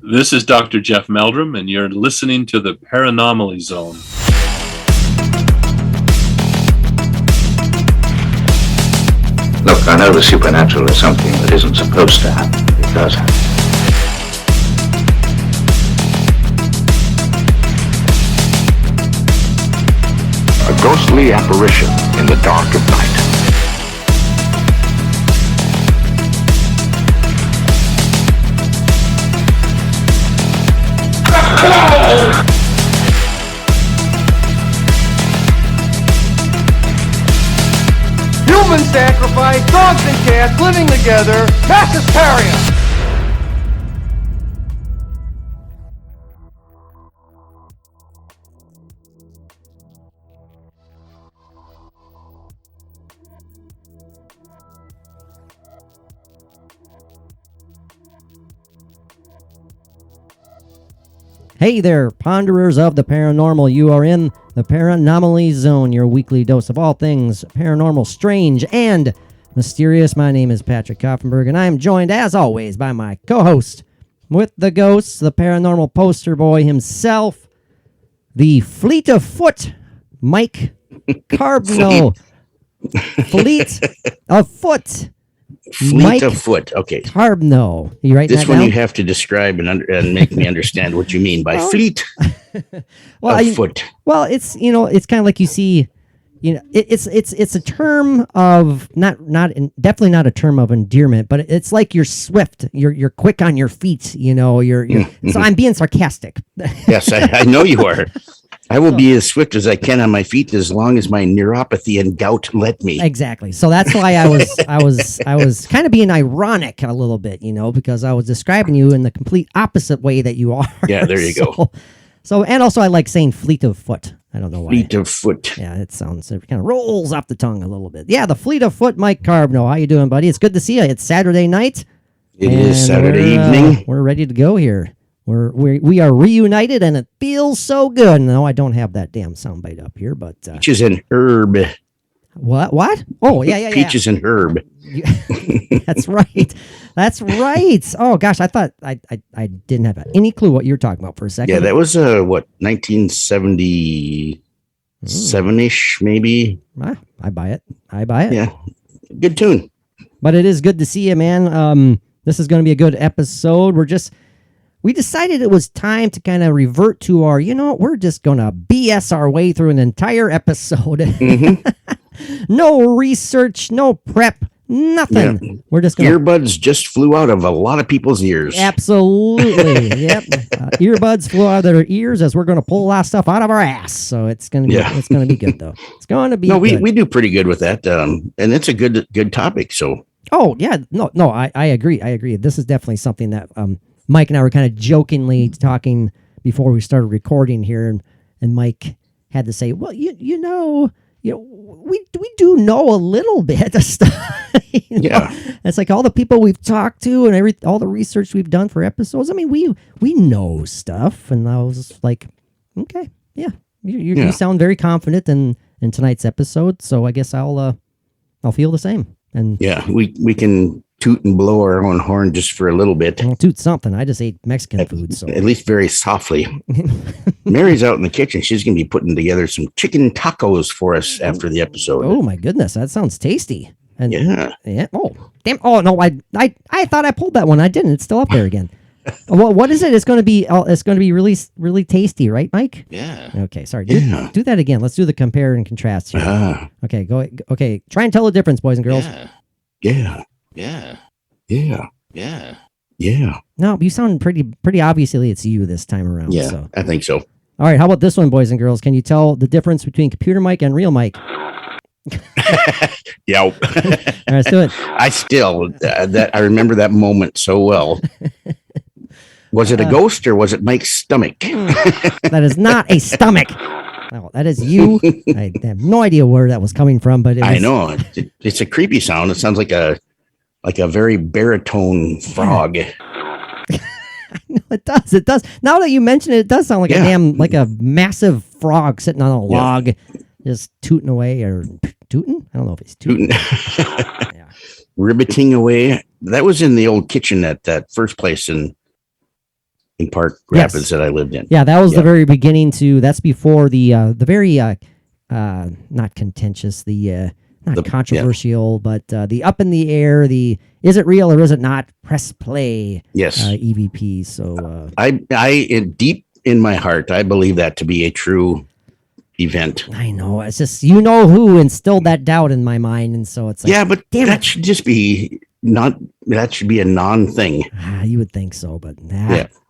This is Dr. Jeff Meldrum, and you're listening to the Paranormal Zone. Look, I know the supernatural is something that isn't supposed to happen. It does happen. A ghostly apparition in the dark of night. Human sacrifice, dogs and cats living together, mass hysteria. Hey there, ponderers of the paranormal. You are in the Paranormal Zone, your weekly dose of all things paranormal, strange, and mysterious. My name is Patrick Koffenberg, and I am joined, as always, by my co-host with the ghosts, the paranormal poster boy himself, the fleet of foot, Mike Carbno. Fleet of foot. Fleet of foot. Okay. Carbno. You writing this that one down? you have to describe and make me understand what you mean by fleet of foot. Well, it's it's kind of like you see, it's a term of definitely not a term of endearment, but it's like you're swift, you're quick on your feet. You're so I'm being sarcastic. Yes, I know you are. I will be as swift as I can on my feet as long as my neuropathy and gout let me. Exactly. So that's why I was kind of being ironic a little bit, because I was describing you in the complete opposite way that you are. Yeah, there you go. So, and also I like saying fleet of foot. I don't know why. Fleet of foot. Yeah, it kind of rolls off the tongue a little bit. Yeah, the fleet of foot, Mike Carbno. How you doing, buddy? It's good to see you. It's Saturday night. It is Saturday evening. We're ready to go here. We are reunited, and it feels so good. No, I don't have that damn soundbite up here, but peaches and herb. What? Oh, yeah. Peaches and herb. That's right. That's right. Oh gosh, I thought I didn't have any clue what you were talking about for a second. Yeah, that was 1977-ish, maybe. I buy it. Yeah, good tune. But it is good to see you, man. This is going to be a good episode. We decided it was time to kind of revert to our, we're just going to BS our way through an entire episode. Mm-hmm. No research, no prep, nothing. Yeah. We're just going earbuds just flew out of a lot of people's ears. Absolutely. Yep. Earbuds flew out of their ears as we're going to pull a lot of stuff out of our ass. So it's going to be, it's going to be good though. It's going to be good. We do pretty good with that. And it's a good topic. So. Oh yeah. No, I agree. This is definitely something that, Mike and I were kind of jokingly talking before we started recording here, and Mike had to say, "Well, we do know a little bit of stuff." Yeah, it's like all the people we've talked to and all the research we've done for episodes. I mean, we know stuff, and I was like, "Okay, yeah, you sound very confident in tonight's episode." So I guess I'll feel the same. And yeah, we can toot and blow our own horn just for a little bit. I'll toot something. I just ate Mexican food, so at least very softly. Mary's out in the kitchen. She's going to be putting together some chicken tacos for us after the episode. Oh my goodness, that sounds tasty. And yeah. Oh damn. Oh no, I thought I pulled that one. I didn't. It's still up there again. Well, what is it? It's going to be really really tasty, right, Mike? Yeah. Okay. Sorry. Do that again. Let's do the compare and contrast here. Okay. Go. Okay. Try and tell the difference, boys and girls. Yeah. No, you sound pretty obviously it's you this time around. Yeah, so. I think so. All right, how about this one, boys and girls? Can you tell the difference between computer mic and real mic? Yeah. All right, let's do it. I remember that moment so well. Was it a ghost or was it Mike's stomach? That is not a stomach. No, that is you. I have no idea where that was coming from, but I know it's a creepy sound. It sounds like a very baritone frog. No, it does. It does. Now that you mention it, it does sound like a massive frog sitting on a log, just tooting away or tooting. I don't know if he's tooting. Yeah. Ribbiting away. That was in the old kitchen at that first place in in Park Yes. Rapids that I lived in. Yeah, that was Yeah. the very beginning too. That's before the very not contentious, not The- controversial, but the up in the air, the is it real or is it not? Press play. Yes. EVP. So Deep in my heart, I believe that to be a true event. I know it's just who instilled that doubt in my mind, and so it's like, Yeah, but damn that it. should just be not. That should be a non-thing. You would think so, but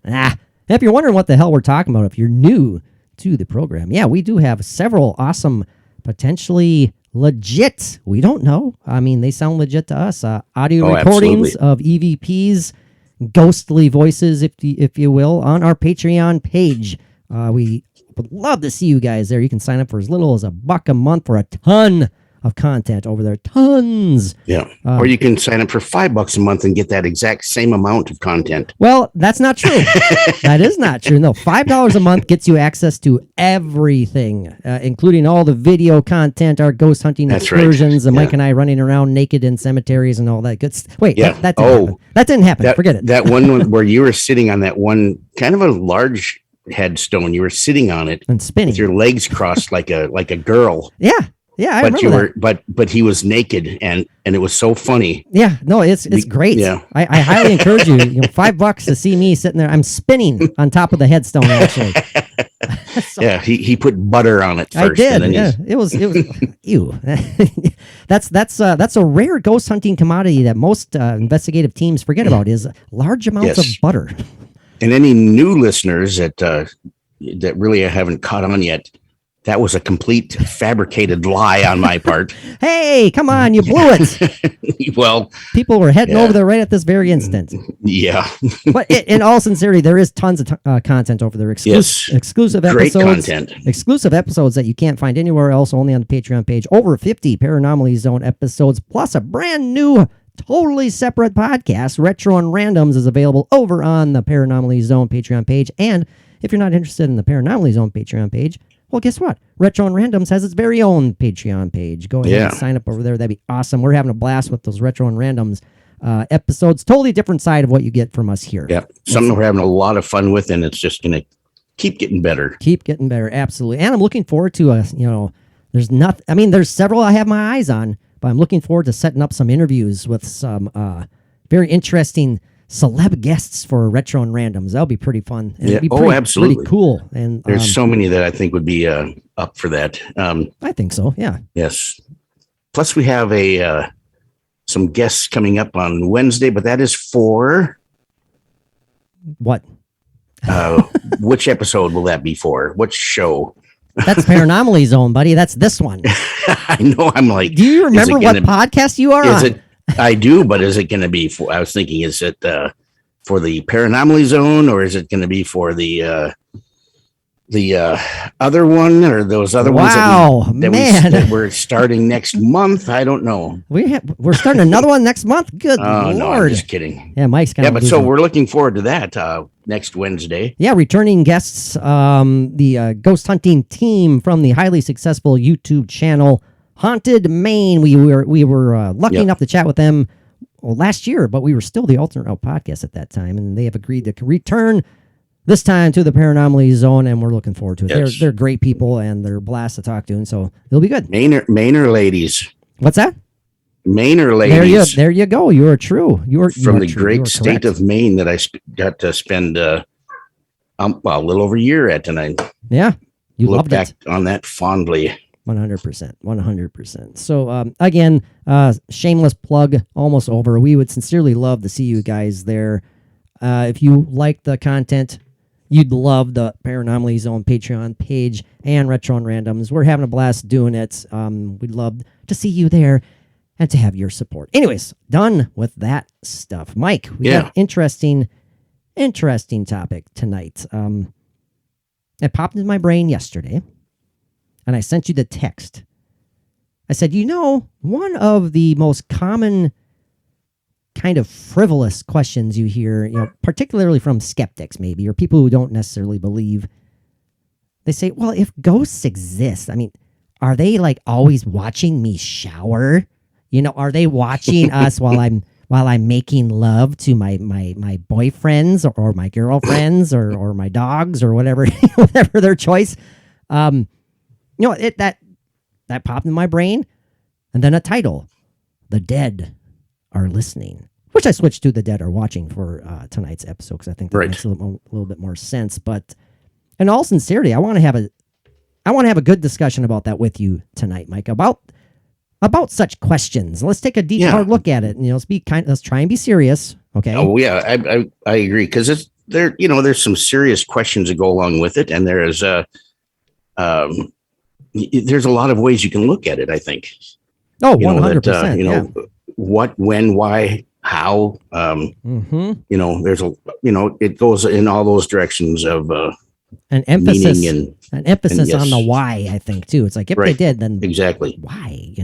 Yeah. If you're wondering what the hell we're talking about, if you're new to the program, yeah, we do have several awesome, potentially legit. We don't know. I mean, they sound legit to us. Audio Oh, recordings absolutely. of EVPs, ghostly voices, if you will, on our Patreon page. We would love to see you guys there. You can sign up for as little as $1 a month for a ton of content over there. Tons. Yeah. Or you can sign up for $5 a month and get that exact same amount of content. Well, that's not true. That is not true. No, $5 a month gets you access to everything, including all the video content, our ghost hunting That's right. excursions, and Mike Yeah. and I running around naked in cemeteries and all that good stuff. Wait, Yeah. that didn't happen. That didn't happen. Forget it. That one where you were sitting on that one kind of a large headstone. You were sitting on it And spinning. with your legs crossed like a girl. Yeah, I But remember you that. were but he was naked and it was so funny. Yeah, no, it's great. Yeah. I highly encourage you. $5 to see me sitting there. I'm spinning on top of the headstone. Actually, So- Yeah, he put butter on it first. I did. And then Yeah, it was ew. That's a rare ghost hunting commodity that most investigative teams forget about is large amounts of Yes. butter. And any new listeners that really haven't caught on yet, that was a complete fabricated lie on my part. Hey, come on, you blew it. Well, People were heading Yeah. over there right at this very instant. yeah, But in all sincerity, there is tons of content over there. Yes. Exclusive great episodes. content. Exclusive episodes that you can't find anywhere else, only on the Patreon page. Over 50 Paranormally Zone episodes, plus a brand new, totally separate podcast. Retro and Randoms is available over on the Paranormally Zone Patreon page. And if you're not interested in the Paranormally Zone Patreon page, well, guess what? Retro and Randoms has its very own Patreon page. Go ahead Yeah. and sign up over there. That'd be awesome. We're having a blast with those Retro and Randoms episodes. Totally different side of what you get from us here. Yeah, something we're having a lot of fun with, and it's just going to keep getting better. Keep getting better, absolutely. And I'm looking forward to there's nothing. I mean, there's several I have my eyes on, but I'm looking forward to setting up some interviews with some very interesting celeb guests for Retro and Randoms. That'll be pretty fun. And Yeah. it'd be Oh, pretty, absolutely. pretty cool. And There's so many that I think would be up for that. I think so. Yeah. Yes. Plus, we have some guests coming up on Wednesday, but that is for What? which episode will that be for? What show? That's Paranormally Zone, buddy. That's this one. I know. I'm like, Do you is it remember what gonna- podcast you are Is on? it? I do, but is it going to be for? I was thinking, is it for the Paranormally Zone, or is it going to be for the other one, or those other ones Wow, that man. that we're starting next month? I don't know. We're starting another one next month. Good Oh no, I'm Lord. just kidding. Yeah, Mike's kind Yeah, of but so we're looking forward to that next Wednesday. Yeah, returning guests, the ghost hunting team from the highly successful YouTube channel Haunted Maine. We were lucky Yep. enough to chat with them last year, but we were still the Alternate Route podcast at that time, and they have agreed to return this time to the Paranormally Zone, and we're looking forward to it. Yes. They're great people, and they're a blast to talk to, and so it'll be good. Mainer ladies, What's that? Mainer ladies. There you go. You are true. You are From you are the true. You great are state correct. of Maine that I got to spend a little over a year at, and I Yeah, you look loved back it. on that fondly. 100%. So again, shameless plug, almost over. We would sincerely love to see you guys there. If you like the content, you'd love the Paranormally Zone Patreon page and Retro and Randoms. We're having a blast doing it. We'd love to see you there and to have your support. Anyways, done with that stuff. Mike, we got an interesting topic tonight. It popped into my brain yesterday, and I sent you the text. I said, one of the most common kind of frivolous questions you hear, particularly from skeptics maybe, or people who don't necessarily believe, they say, well, if ghosts exist, I mean, are they like always watching me shower? Are they watching us while I'm while I'm making love to my boyfriends or my girlfriends or my dogs or whatever whatever their choice. That popped in my brain, and then a title, "The Dead Are Listening," which I switched to "The Dead Are Watching" for tonight's episode because I think that makes a little bit more sense. But in all sincerity, I want to have a good discussion about that with you tonight, Mike. About such questions. Let's take a deep hard look at it. And, let's try and be serious. Okay. Oh yeah, I agree, because there's some serious questions that go along with it, and there's a lot of ways you can look at it, I think. Oh, 100%. What, when, why, how, there's it goes in all those directions of an emphasis meaning on the why, I think, too. It's like, if they did, then exactly why,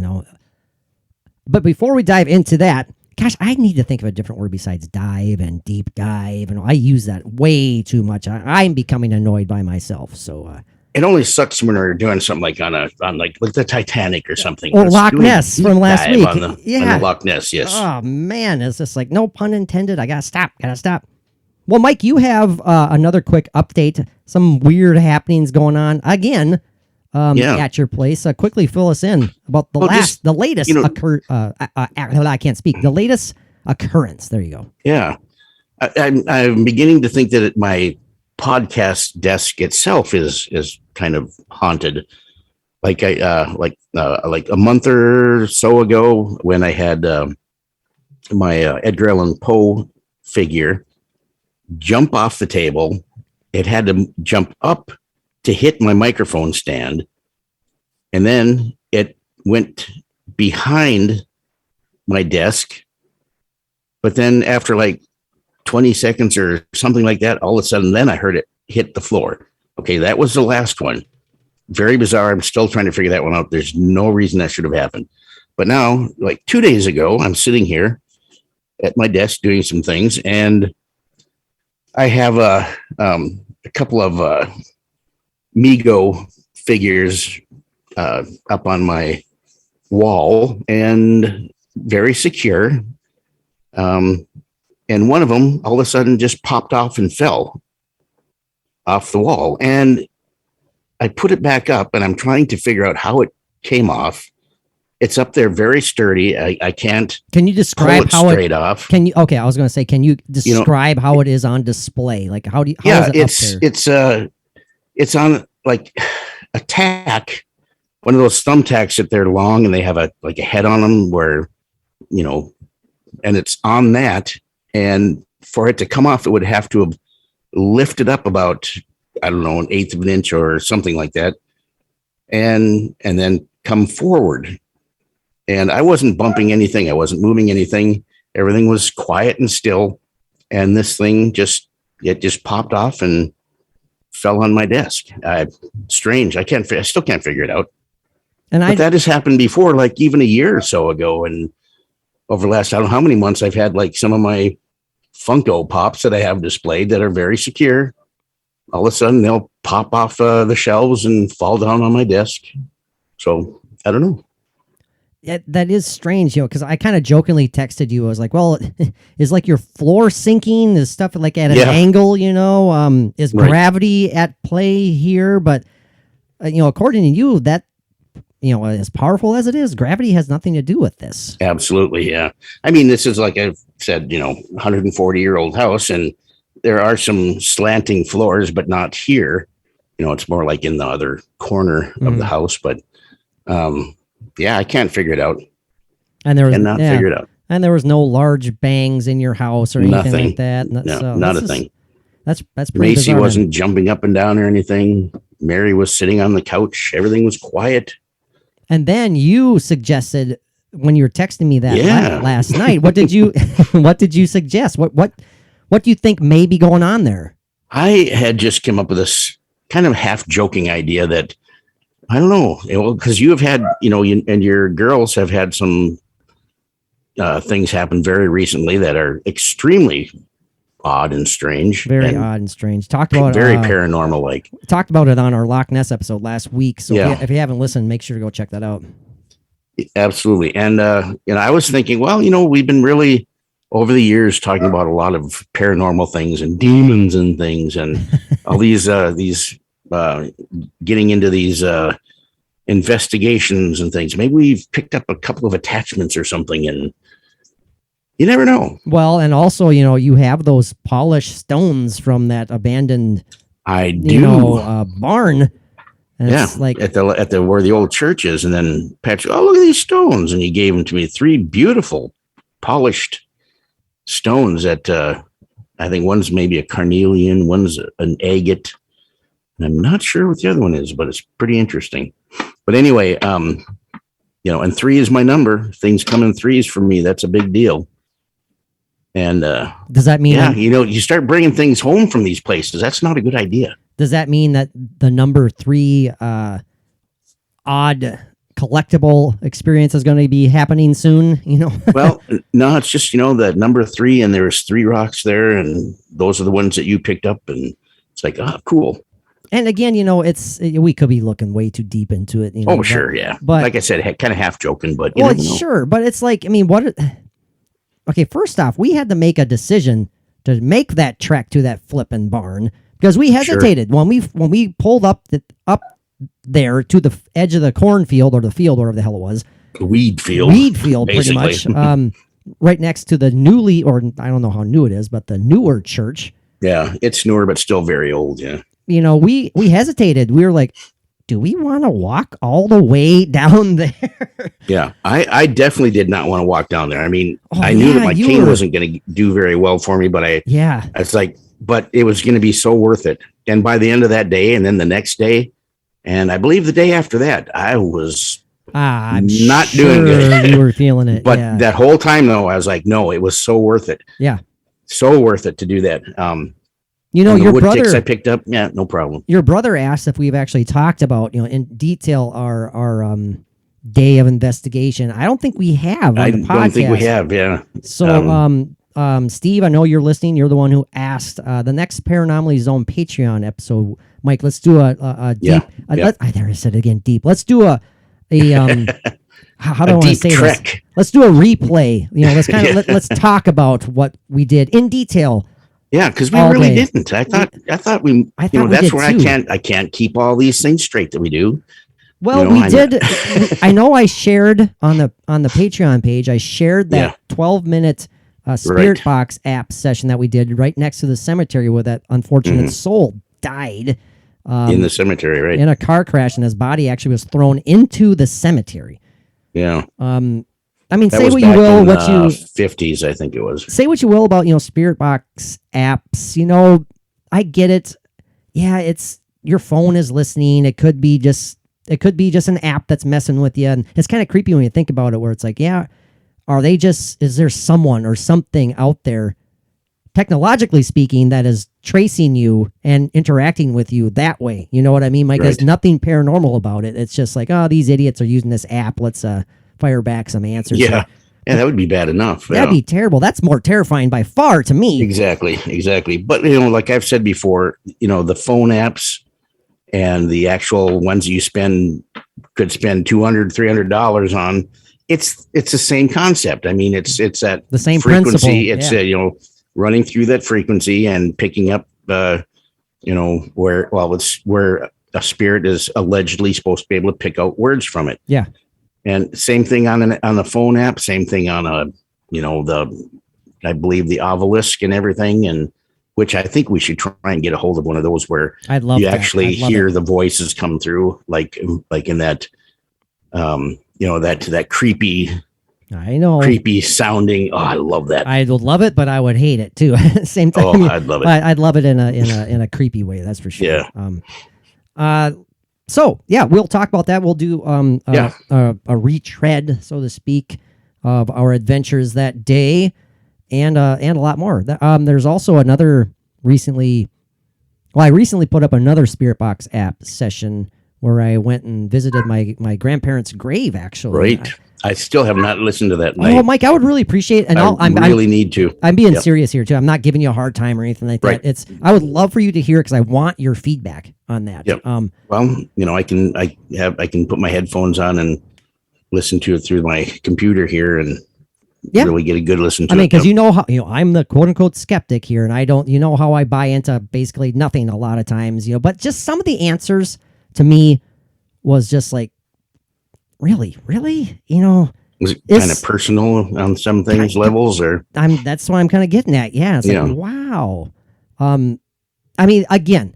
But before we dive into that, gosh, I need to think of a different word besides dive and deep dive. And I use that way too much. I'm becoming annoyed by myself. So, it only sucks when we're doing something like on the Titanic or something. Or Loch Ness from last week. On the Loch Ness, yes. Oh, man. It's just like, no pun intended. I got to stop. Well, Mike, you have another quick update. Some weird happenings going on again at your place. Quickly fill us in about the latest I can't speak. The latest occurrence. There you go. Yeah. I'm beginning to think that my podcast desk itself is kind of haunted. Like like a month or so ago, when I had my Edgar Allan Poe figure jump off the table, it had to jump up to hit my microphone stand, and then it went behind my desk. But then after like 20 seconds or something like that, all of a sudden, then I heard it hit the floor. Okay, that was the last one. Very bizarre. I'm still trying to figure that one out. There's no reason that should have happened. But now, like 2 days ago, I'm sitting here at my desk doing some things, and I have a couple of Mego figures up on my wall, and very secure. And one of them all of a sudden just popped off and fell off the wall. And I put it back up, and I'm trying to figure out how it came off. It's up there very sturdy. I can't. Can you describe how straight off? Can you? Okay, I was going to say, can you describe how it is on display? Like how is it up there? It's on like a tack, one of those thumbtacks that they're long and they have a head on them where, and it's on that. And for it to come off, it would have to have lifted up about, I don't know, 1/8 of an inch or something like that, and then come forward. And I wasn't bumping anything. I wasn't moving anything. Everything was quiet and still. And this thing just popped off and fell on my desk. Strange. I still can't figure it out. But that has happened before, like even a year or so ago. And over the last, I don't know how many months, I've had like some of my Funko Pops that I have displayed that are very secure. All of a sudden, they'll pop off the shelves and fall down on my desk. So I don't know. Yeah, that is strange, because I kind of jokingly texted you. I was like, well, is like your floor sinking? Is stuff like at an angle, is gravity at play here? But, according to you, that, as powerful as it is, gravity has nothing to do with this. Absolutely, yeah. I mean, this is, like I've said, 140-year-old house, and there are some slanting floors, but not here. It's more like in the other corner of the house, but yeah, I can't figure it out. And there was figure it out. And there was no large bangs in your house or anything like that. Not a thing. That's pretty Macy bizarre. wasn't jumping up and down or anything. Mary was sitting on the couch. Everything was quiet. And then you suggested, when you were texting me that last night, what did you suggest? What do you think may be going on there? I had just come up with this kind of half joking idea that, I don't know, because you have had, and your girls have had some things happen very recently that are extremely odd and strange. Very odd and strange. Talked about very paranormal like. Talked about it on our Loch Ness episode last week. So if you haven't listened, make sure to go check that out. Absolutely. And I was thinking, well, we've been really over the years talking about a lot of paranormal things and demons and things and all these getting into these investigations and things. Maybe we've picked up a couple of attachments or something, and you never know. Well, and also, you have those polished stones from that abandoned, I do. barn. And it's like at the where the old church is, and then Patrick, oh, look at these stones, and he gave them to me, 3 beautiful polished stones that I think one's maybe a carnelian, one's an agate, and I'm not sure what the other one is, but it's pretty interesting. But anyway, and 3 is my number. Things come in threes for me. That's a big deal. And does that mean? Yeah, you start bringing things home from these places. That's not a good idea. Does that mean that the number 3 odd collectible experience is going to be happening soon? Well, no, it's just that number 3, and there's 3 rocks there, and those are the ones that you picked up, and it's like, cool. And again, we could be looking way too deep into it. Sure, yeah. But like I said, kind of half joking, but sure. But it's like, what? Okay, first off, we had to make a decision to make that trek to that flipping barn because we hesitated. Sure. When we pulled up there to the edge of the cornfield or the field, whatever the hell it was. Weed field, pretty much. Right next to the I don't know how new it is, but the newer church. Yeah, it's newer, but still very old. Yeah. We hesitated. We were like, do we want to walk all the way down there? Yeah, I definitely did not want to walk down there. I mean, I knew that my cane wasn't going to do very well for me, but it's like, but it was going to be so worth it. And by the end of that day, and then the next day, and I believe the day after that, I was I'm not doing good. You were feeling it. But that whole time, though, I was like, no, it was so worth it. Yeah. So worth it to do that. Your wood brother ticks I picked up. Yeah, no problem. Your brother asked if we've actually talked about, in detail our day of investigation. I don't think we have on the podcast. I don't think we have. Yeah. So, Steve, I know you're listening. You're the one who asked the next Paranormally Zone Patreon episode. Mike, let's do a deep. There I said it again. Deep. Let's do a how do I want to say trek. This? Let's do a replay. Let's talk about what we did in detail. Yeah, because we really didn't. I thought we. That's where I can't keep all these things straight that we do. Well, we did. I know I shared on the Patreon page. I shared that 12-minute Spirit Box app session that we did right next to the cemetery where that unfortunate soul died in the cemetery, right? In a car crash, and his body actually was thrown into the cemetery. Yeah. I mean, that say what you will, what you 50s, I think it was. Say what you will about Spirit Box apps. I get it. Yeah, it's your phone is listening. It could be just an app that's messing with you, and it's kind of creepy when you think about it. Where it's like, is there someone or something out there, technologically speaking, that is tracing you and interacting with you that way? You know what I mean? Like, there's nothing paranormal about it. It's just like, these idiots are using this app. Let's fire back some answers. Yeah. Yeah, that would be bad enough. That'd be terrible. That's more terrifying by far to me. Exactly. But, like I've said before, the phone apps and the actual ones you could spend $200, $300 on, it's the same concept. I mean, it's at the same frequency. Principle. It's, running through that frequency and picking up, where a spirit is allegedly supposed to be able to pick out words from it. Yeah. And same thing on the phone app, same thing on I believe the obelisk and everything, and which I think we should try and get a hold of one of those where you actually hear the voices come through, like in that, that creepy. I know. Creepy sounding. Oh, I love that. I would love it, but I would hate it too. Same time. Oh, I'd love it. I'd love it in a creepy way. That's for sure. Yeah. So yeah, we'll talk about that. We'll do a retread, so to speak, of our adventures that day, and a lot more. There's also another I recently put up another Spirit Box app session where I went and visited my grandparents' grave. Actually, right. I still have not listened to that. Oh, Mike, I would really appreciate it. And I really need to. I'm being serious here too. I'm not giving you a hard time or anything like that. I would love for you to hear it because I want your feedback on that. Yep. Well, I can put my headphones on and listen to it through my computer here, and Yeah. really get a good listen to I mean, it. because you know how I'm the quote unquote skeptic here, and I don't, how I buy into basically nothing a lot of times, but just some of the answers to me was just like, really, Was it it's- kind of personal on some things levels, or that's what I'm kind of getting at. Yeah, it's Yeah. like, wow. I mean, again,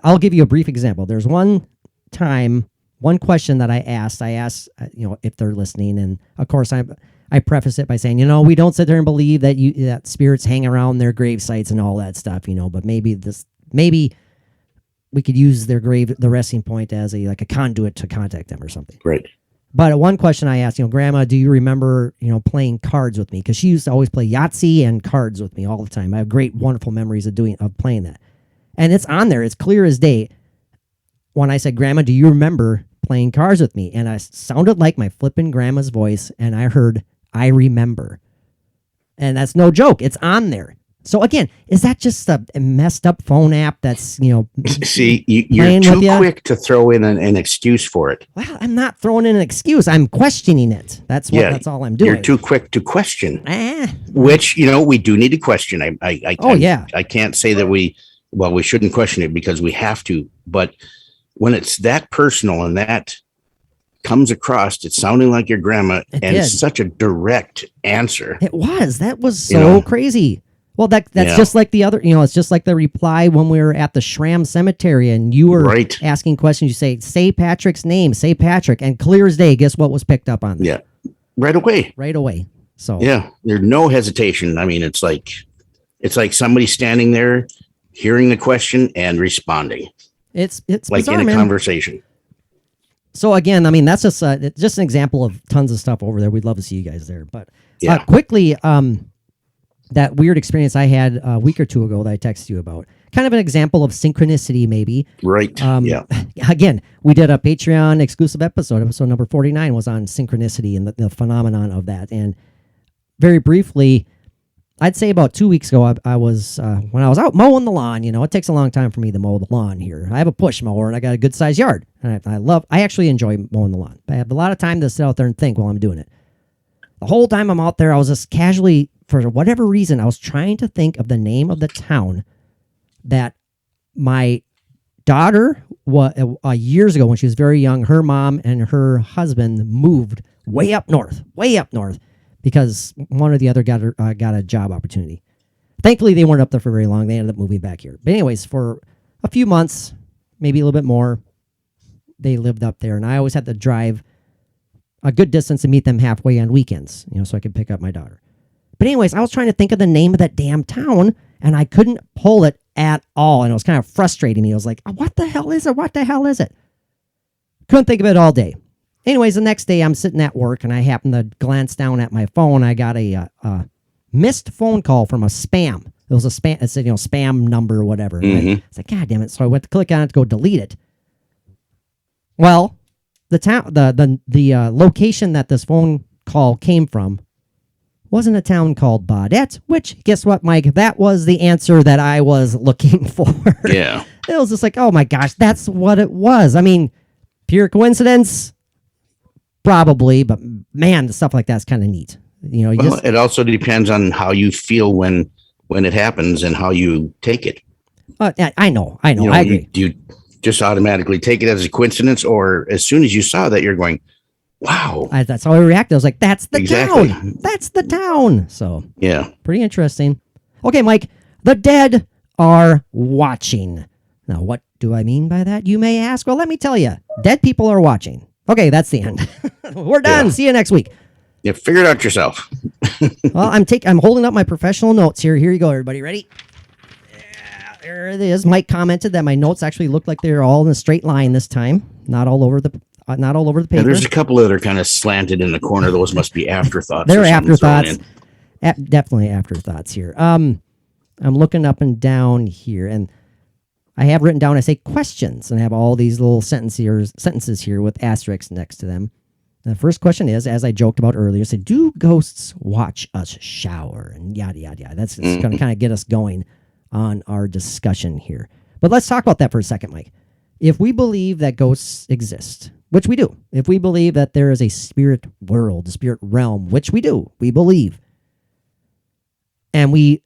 I'll give you a brief example. There's one question that I asked, if they're listening, and of course I preface it by saying, we don't sit there and believe that spirits hang around their grave sites and all that stuff, but maybe we could use the resting point as a conduit to contact them or something. right? But one question I asked, Grandma, do you remember, playing cards with me? Because she used to always play Yahtzee and cards with me all the time. I have great, wonderful memories of playing that. And it's on there. It's clear as day. When I said, Grandma, do you remember playing cards with me? And I sounded like my flippin' grandma's voice, and I heard, I remember. And that's no joke. It's on there. So again, is that just a messed up phone app that's, See, you're playing too with ya? quick to throw in an excuse for it. Well, I'm not throwing in an excuse. I'm questioning it. That's all I'm doing. You're too quick to question, Ah, which, we do need to question. I can't say that we shouldn't question it, because we have to. But when it's that personal and that comes across, it's sounding like your grandma, and it's such a direct answer. it was. That was so crazy. Well, that's just like the other, it's just like the reply when we were at the Shram Cemetery and you were asking questions. You say Patrick's name, say Patrick, and clear as day, guess what was picked up on that? Yeah, right away. Right away. So yeah, there's no hesitation. I mean, it's like somebody standing there, hearing the question and responding. It's like bizarre, in a man. conversation. So again, I mean, that's just an example of tons of stuff over there. We'd love to see you guys there. But quickly, that weird experience I had a week or two ago that I texted you about. Kind of an example of synchronicity, maybe. Right. Yeah. Again, we did a Patreon exclusive episode. Episode number 49 was on synchronicity and the phenomenon of that. And very briefly, I'd say about 2 weeks ago, I was when I was out mowing the lawn. It takes a long time for me to mow the lawn here. I have a push mower and I got a good sized yard. And I actually enjoy mowing the lawn. I have a lot of time to sit out there and think while I'm doing it. The whole time I'm out there, I was just casually, for whatever reason, I was trying to think of the name of the town that my daughter, years ago when she was very young, her mom and her husband moved way up north, because one or the other got a job opportunity. Thankfully, they weren't up there for very long. They ended up moving back here. But anyways, for a few months, maybe a little bit more, they lived up there. And I always had to drive a good distance to meet them halfway on weekends, so I could pick up my daughter. But anyways, I was trying to think of the name of that damn town, and I couldn't pull it at all. And it was kind of frustrating me. I was like, what the hell is it? What the hell is it? Couldn't think of it all day. Anyways, the next day I'm sitting at work, and I happened to glance down at my phone. I got a missed phone call from a spam. It was a spam. It said, spam number or whatever. Mm-hmm. I was like, God damn it. So I went to click on it to go delete it. Well, the location that this phone call came from wasn't a town called Baudette, which, guess what, Mike? That was the answer that I was looking for. Yeah. It was just like, oh my gosh, that's what it was. I mean, pure coincidence? Probably, but man, the stuff like that's kind of neat. It also depends on how you feel when it happens and how you take it. I know. I agree. Do you just automatically take it as a coincidence, or as soon as you saw that, you're going, wow. That's how I reacted. I was like, that's the Exactly. town. That's the town. So, yeah. pretty interesting. Okay, Mike, the dead are watching. Now, what do I mean by that? You may ask. Well, let me tell you. Dead people are watching. Okay, that's the end. We're done. Yeah. See you next week. You figure it out yourself. Well, I'm holding up my professional notes here. Here you go, everybody. Ready? Yeah, there it is. Mike commented that my notes actually look like they're all in a straight line this time, not all over the paper. Yeah, there's a couple that are kind of slanted in the corner. Those must be afterthoughts. They're or something thrown afterthoughts. in. Definitely afterthoughts here. I'm looking up and down here, and I have written down, I say questions, and I have all these little sentences here with asterisks next to them. And the first question is, as I joked about earlier, say, do ghosts watch us shower? And yada, yada, yada. That's going to kind of get us going on our discussion here. But let's talk about that for a second, Mike. If we believe that ghosts exist, which we do, if we believe that there is a spirit world, a spirit realm, which we do, we believe, and we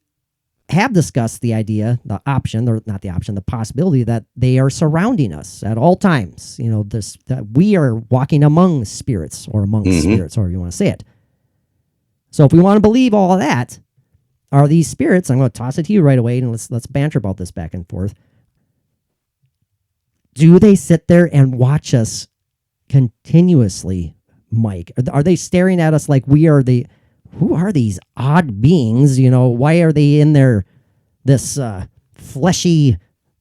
have discussed the idea, the option, or not the option, the possibility that they are surrounding us at all times. You know, this, that we are walking among spirits or amongst spirits, however you want to say it. So if we want to believe all of that, are these spirits, I'm going to toss it to you right away, and let's banter about this back and forth. Do they sit there and watch us continuously, Mike? Are they staring at us like we are who are these odd beings? You know, why are they in this fleshy?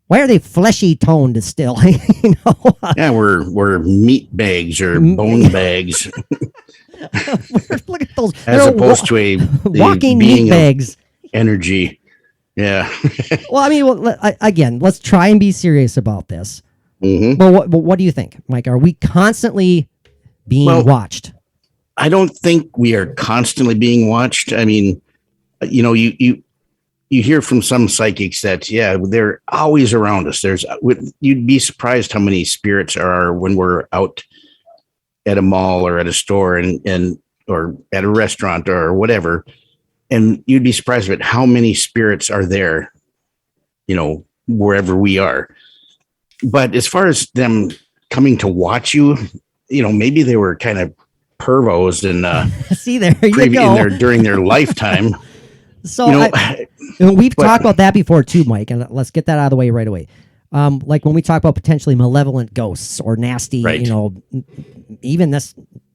Why are they fleshy toned still? You know? Yeah, we're meat bags or bone bags. Look at those. As opposed to a walking meat bags. Energy. Yeah. Well, I mean, again, let's try and be serious about this. Well, what do you think, Mike? Are we constantly being watched? I don't think we are constantly being watched. I mean, you know, you hear from some psychics that, yeah, they're always around us. You'd be surprised how many spirits are when we're out at a mall or at a store and or at a restaurant or whatever. And you'd be surprised at how many spirits are there, you know, wherever we are. But as far as them coming to watch you, you know, maybe they were kind of pervos and see, there you go. During their lifetime. So you know, we've talked about that before too, Mike, and let's get that out of the way right away. Like when we talk about potentially malevolent ghosts or nasty, you know, even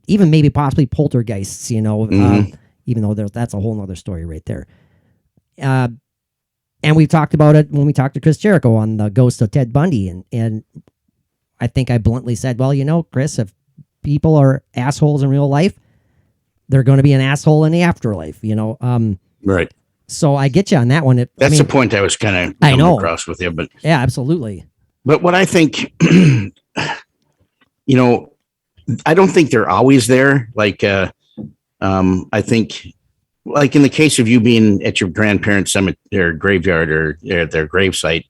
maybe possibly poltergeists, you know, even though that's a whole nother story right there. And we've talked about it when we talked to Chris Jericho on the ghost of Ted Bundy. And I think I bluntly said, well, you know, Chris, if people are assholes in real life, they're going to be an asshole in the afterlife, you know? Right. So I get you on that one. That's the point I was kind of coming across with you, but yeah, absolutely. But what I think, you know, I don't think they're always there. Like, I think, like in the case of you being at your grandparents' cemetery, graveyard, or at their gravesite,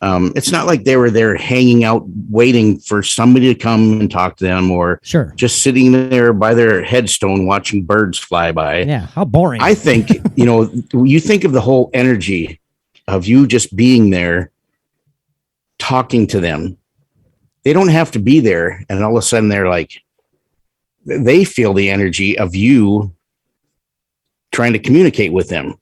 it's not like they were there hanging out, waiting for somebody to come and talk to them, or just sitting there by their headstone watching birds fly by. Yeah, how boring. I think, you know, you think of the whole energy of you just being there, talking to them. They don't have to be there, and all of a sudden they're like, they feel the energy of you trying to communicate with them.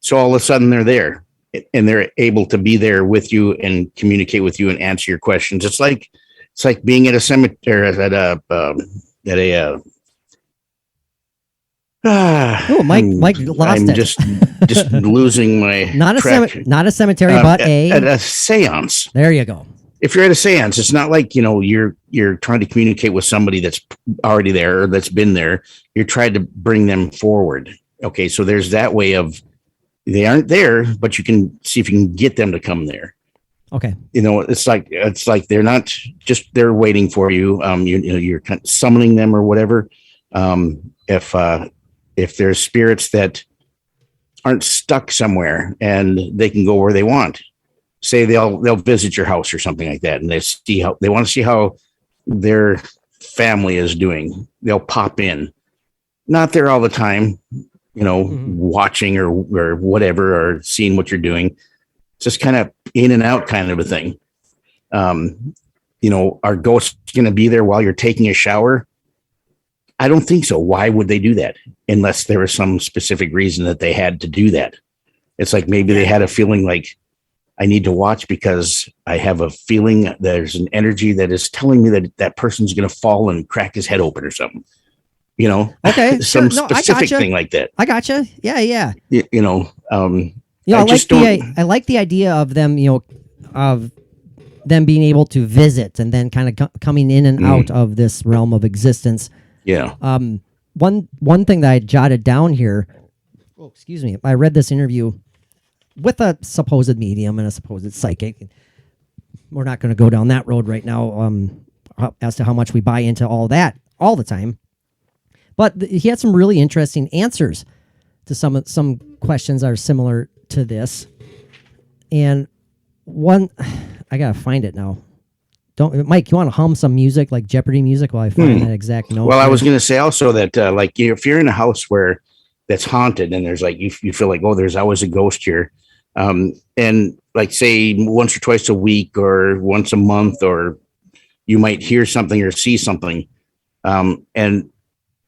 So all of a sudden they're there and they're able to be there with you and communicate with you and answer your questions. It's like being at a cemetery Mike lost I'm it. just losing my not a cemetery, but at a seance. There you go. If you're at a seance, it's not like, you know, you're trying to communicate with somebody that's already there or that's been there. You're trying to bring them forward. Okay, so there's that way of they aren't there, but you can see if you can get them to come there. Okay, you know, it's like they're not just they're waiting for you. You know, you're kind of summoning them or whatever. If there's spirits that aren't stuck somewhere and they can go where they want. Say they'll visit your house or something like that, and they want to see how their family is doing. They'll pop in, not there all the time, you know, watching or whatever, or seeing what you're doing. It's just kind of in and out kind of a thing. You know, are ghosts going to be there while you're taking a shower? I don't think so. Why would they do that unless there was some specific reason that they had to do that? It's like maybe they had a feeling like, I need to watch because I have a feeling there's an energy that is telling me that person's going to fall and crack his head open or something, you know? Okay. Some specific thing like that. I gotcha. Yeah. You know, I like the idea of them, you know, of them being able to visit and then kind of coming in and out of this realm of existence. Yeah. One thing that I jotted down here, excuse me, I read this interview with a supposed medium and a supposed psychic. We're not going to go down that road right now as to how much we buy into all that all the time. But he had some really interesting answers to some questions that are similar to this. And one, I got to find it now. Don't, Mike, you want to hum some music, like Jeopardy music, while I find that exact note? Well, I was going to say also that, like, if you're in a house where that's haunted and there's like, you feel like, oh, there's always a ghost here. And like, say once or twice a week or once a month, or you might hear something or see something. And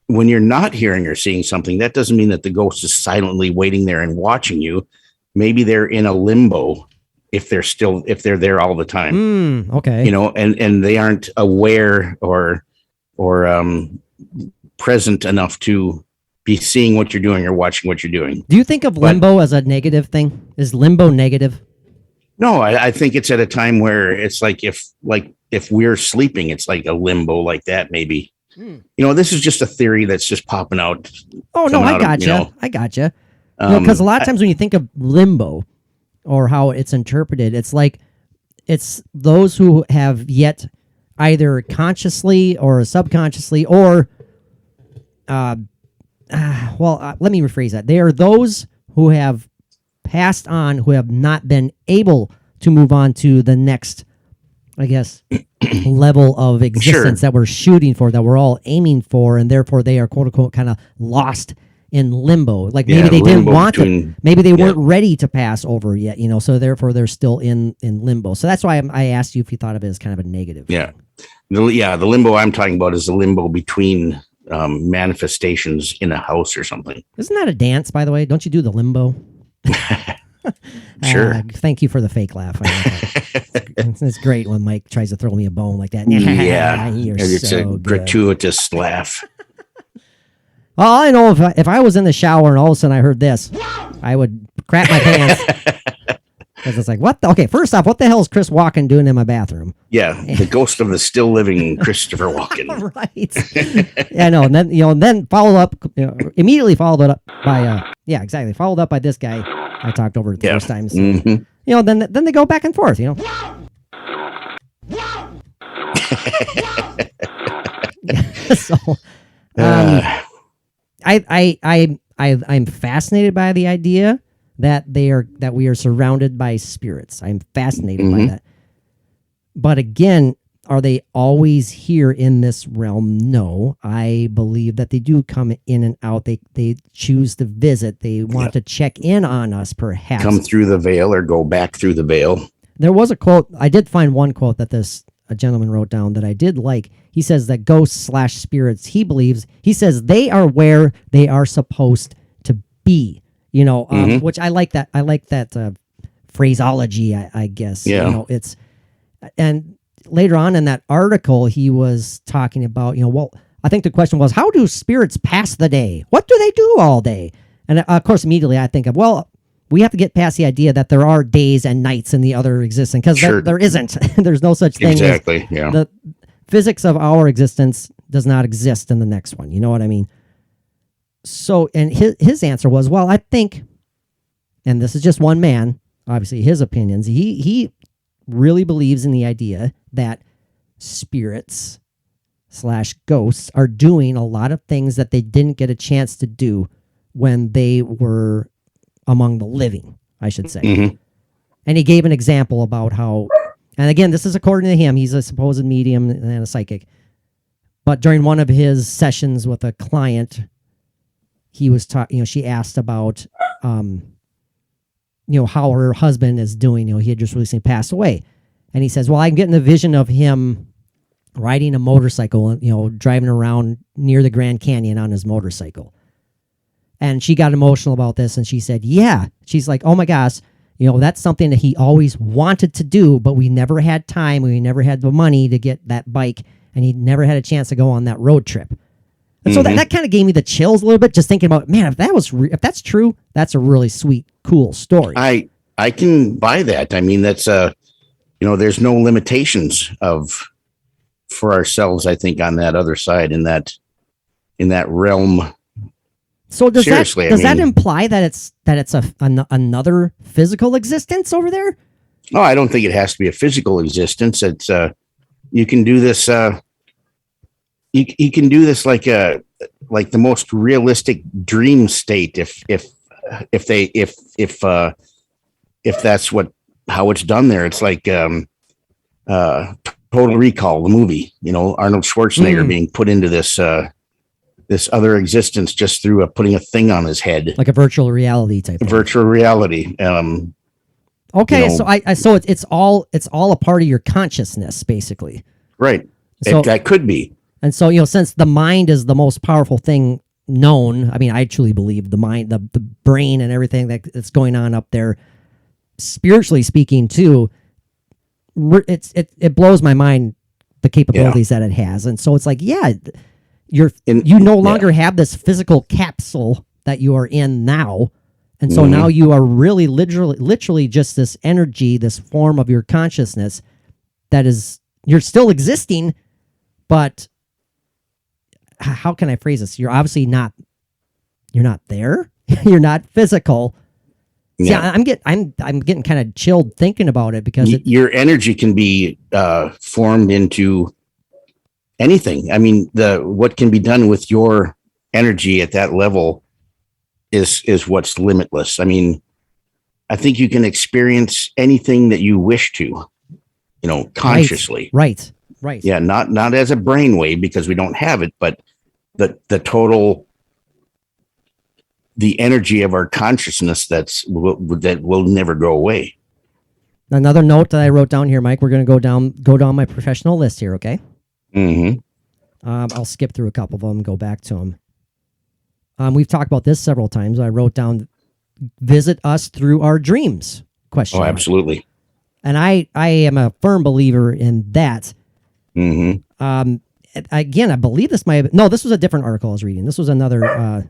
when you're not hearing or seeing something, that doesn't mean that the ghost is silently waiting there and watching you. Maybe they're in a limbo if they're there all the time. Okay. You know, and they aren't aware or present enough to be seeing what you're doing or watching what you're doing. Do you think of limbo as a negative thing? Is limbo negative? No, I think it's at a time where it's like if we're sleeping, it's like a limbo like that, maybe. You know, this is just a theory that's just popping out. Oh, no, I gotcha. I gotcha. Because a lot of times when you think of limbo or how it's interpreted, it's like it's those who have yet either consciously or subconsciously or, let me rephrase that. They are those who have passed on, who have not been able to move on to the next, I guess, level of existence that we're shooting for, that we're all aiming for, and therefore they are, quote unquote, kind of lost in limbo. Like maybe they didn't want to, maybe they weren't ready to pass over yet, you know, so therefore they're still in limbo. So that's why I asked you if you thought of it as kind of a negative. Yeah. The limbo I'm talking about is the limbo between manifestations in a house or something. Isn't that a dance, by the way? Don't you do the limbo? Sure. Thank you for the fake laugh. It's great when Mike tries to throw me a bone like that. Yeah, it's so a gratuitous laugh. Well, I know if I was in the shower and all of a sudden I heard this, I would crap my pants. Because it's like, what? Okay, first off, what the hell is Chris Walken doing in my bathroom? Yeah, the ghost of the still living Christopher Walken. Right. Yeah, no, and then followed up, immediately followed it up by, followed up by this guy. I talked over it the first time. So, then they go back and forth, So, I'm fascinated by the idea that we are surrounded by spirits. I'm fascinated by that. But again, are they always here in this realm? No. I believe that they do come in and out. They choose to visit. They want to check in on us, perhaps. Come through the veil or go back through the veil. There was a quote. I did find one quote that a gentleman wrote down that I did like. He says that ghosts/spirits, he says they are where they are supposed to be, which I like that. I like that phraseology, I guess. Yeah. And later on in that article, he was talking about, I think the question was, how do spirits pass the day? What do they do all day? And of course, immediately I think of, we have to get past the idea that there are days and nights in the other existence, because there isn't. There's no such thing. Exactly. Yeah. The physics of our existence does not exist in the next one. You know what I mean? So, and his answer was, I think, and this is just one man, obviously his opinions, he really believes in the idea that spirits/ghosts are doing a lot of things that they didn't get a chance to do when they were among the living, I should say. And he gave an example about how, and again, this is according to him, he's a supposed medium and a psychic, but during one of his sessions with a client, he was she asked about how her husband is doing. He had just recently passed away. And he says, I'm getting the vision of him riding a motorcycle and, driving around near the Grand Canyon on his motorcycle. And she got emotional about this. And she said, she's like, oh my gosh, that's something that he always wanted to do, but we never had time. We never had the money to get that bike. And he never had a chance to go on that road trip. And so that kind of gave me the chills a little bit, just thinking about, man, if that's true, that's a really sweet, cool story. I can buy that. I mean, that's there's no limitations for ourselves, I think, on that other side, in that realm. So does that imply that it's another physical existence over there? No, I don't think it has to be a physical existence. It's you can do this. You can do this like the most realistic dream state if that's how it's done there. It's like Total Recall, the movie, Arnold Schwarzenegger being put into this other existence just through putting a thing on his head, like a virtual reality type. Virtual reality. Okay, so so it's all a part of your consciousness, basically. Right. So that could be. And so, since the mind is the most powerful thing known, I mean, I truly believe the mind, the brain and everything that's going on up there, spiritually speaking too, it blows my mind, the capabilities that it has. And so it's like, you no longer have this physical capsule that you are in now. And so now you are really literally just this energy, this form of your consciousness that is, you're still existing, but how can I phrase this? You're obviously not there. You're not physical. Yeah, I'm getting kind of chilled thinking about it because your energy can be formed into anything. I mean, what can be done with your energy at that level is what's limitless. I mean, I think you can experience anything that you wish to, consciously. Right. Yeah, not as a brainwave because we don't have it, but the total, the energy of our consciousness that will never go away. Another note that I wrote down here, Mike. We're going to go down my professional list here. Okay. Mm-hmm. I'll skip through a couple of them and go back to them. We've talked about this several times. I wrote down, visit us through our dreams. Question. Oh, absolutely. And I am a firm believer in that. Mm-hmm. Again, I believe this might have, no, this was a different article I was reading. This was another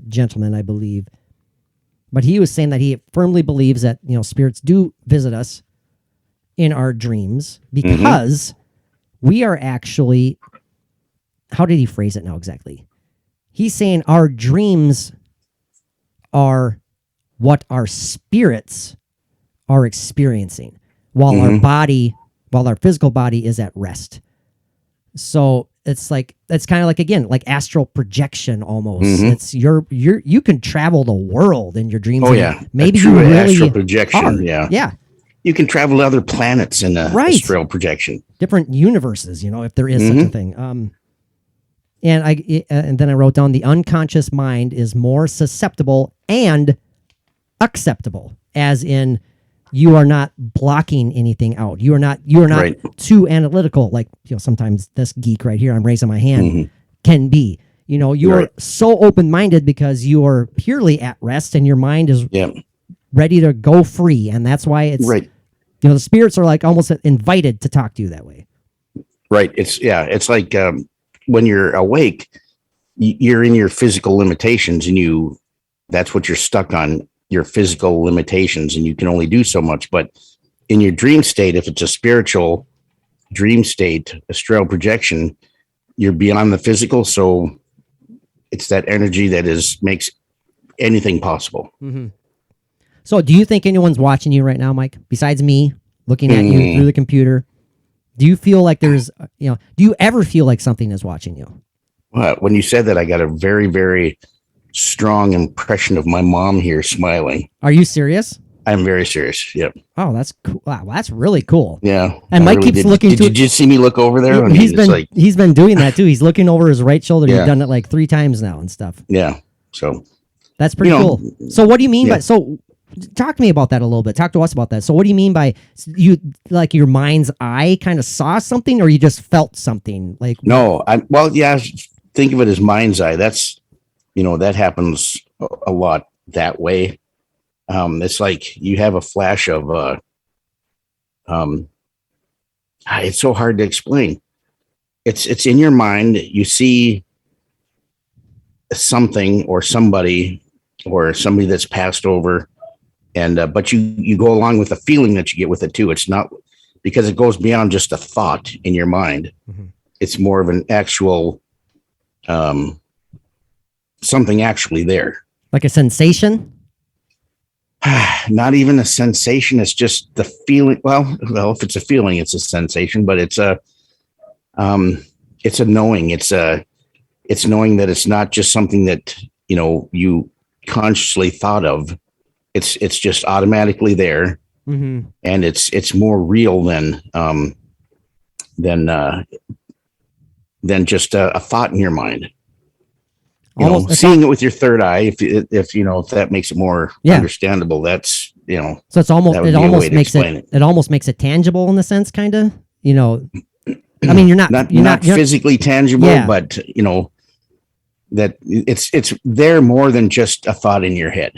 gentleman, I believe. But he was saying that he firmly believes that, spirits do visit us in our dreams because we are actually, how did he phrase it now exactly? He's saying our dreams are what our spirits are experiencing while our physical body is at rest. So it's kind of like, again, like astral projection almost. It's you can travel the world in your dreams. Oh yeah. Maybe you really astral projection. are. Yeah. Yeah. You can travel to other planets in astral projection. Different universes, if there is such a thing. And then I wrote down the unconscious mind is more susceptible and acceptable, as in you are not blocking anything out. You are not too analytical. Like, sometimes this geek right here, I'm raising my hand, can be. You are so open-minded because you are purely at rest and your mind is ready to go free. And that's why it's, the spirits are like almost invited to talk to you that way. Right. It's like when you're awake, you're in your physical limitations and that's what you're stuck on, your physical limitations, and you can only do so much. But in your dream state, if it's a spiritual dream state, astral projection, you're beyond the physical. So it's that energy that makes anything possible. Mm-hmm. So do you think anyone's watching you right now, Mike, besides me looking at you through the computer? Do you feel like there's, do you ever feel like something is watching you? Well, when you said that, I got a very, very strong impression of my mom here smiling. Are you serious? I'm very serious. Yep. Oh, that's cool. Wow, that's really cool. Yeah. And Mike keeps looking. Did you see me look over there? He's been doing that too. He's looking over his right shoulder. You've done it like 3 times now and stuff. Yeah. So that's pretty cool. So what do you mean by so? Talk to me about that a little bit. Talk to us about that. So what do you mean by you, like your mind's eye kind of saw something, or you just felt something? Like no, think of it as mind's eye. That's that happens a lot that way. It's like you have a flash of it's so hard to explain. It's in your mind. You see something or somebody that's passed over. And but you go along with the feeling that you get with it too. It's not because it goes beyond just a thought in your mind. It's more of an actual something actually there, like a sensation. Not even a sensation. It's just the feeling. Well, if it's a feeling, it's a sensation. But it's a knowing. It's knowing that it's not just something that you consciously thought of. It's just automatically there, and it's more real than than just a thought in your mind. Seeing it with your third eye, if that makes it more understandable, that's So it's almost it almost makes it tangible in the sense, kind of. I mean, you're not physically tangible, but that it's there more than just a thought in your head.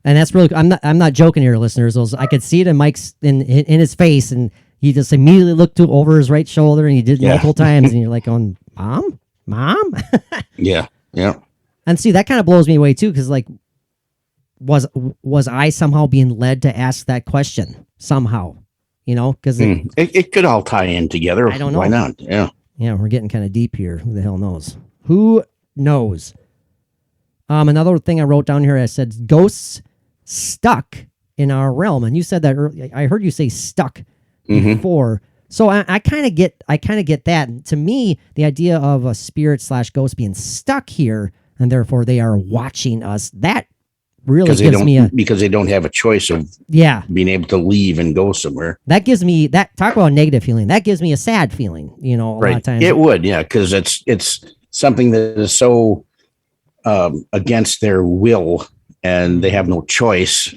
And that's really, I'm not joking here, listeners. I could see it in Mike's in his face, and he just immediately looked over his right shoulder, and he did multiple times, and you're like, going, Mom. Yeah. And see, that kind of blows me away too, because like, was I somehow being led to ask that question somehow? Because it could all tie in together. I don't know. Why not? Yeah. Yeah, we're getting kind of deep here. Who the hell knows? Who knows? Another thing I wrote down here, I said ghosts stuck in our realm, and you said that earlier. I heard you say stuck before. So I kind of get that. And to me, the idea of a spirit / ghost being stuck here, and therefore they are watching us, that really gives me because they don't have a choice of being able to leave and go somewhere. That gives me that, talk about a negative feeling. That gives me a sad feeling, a lot of times. It would, because it's something that is so against their will, and they have no choice.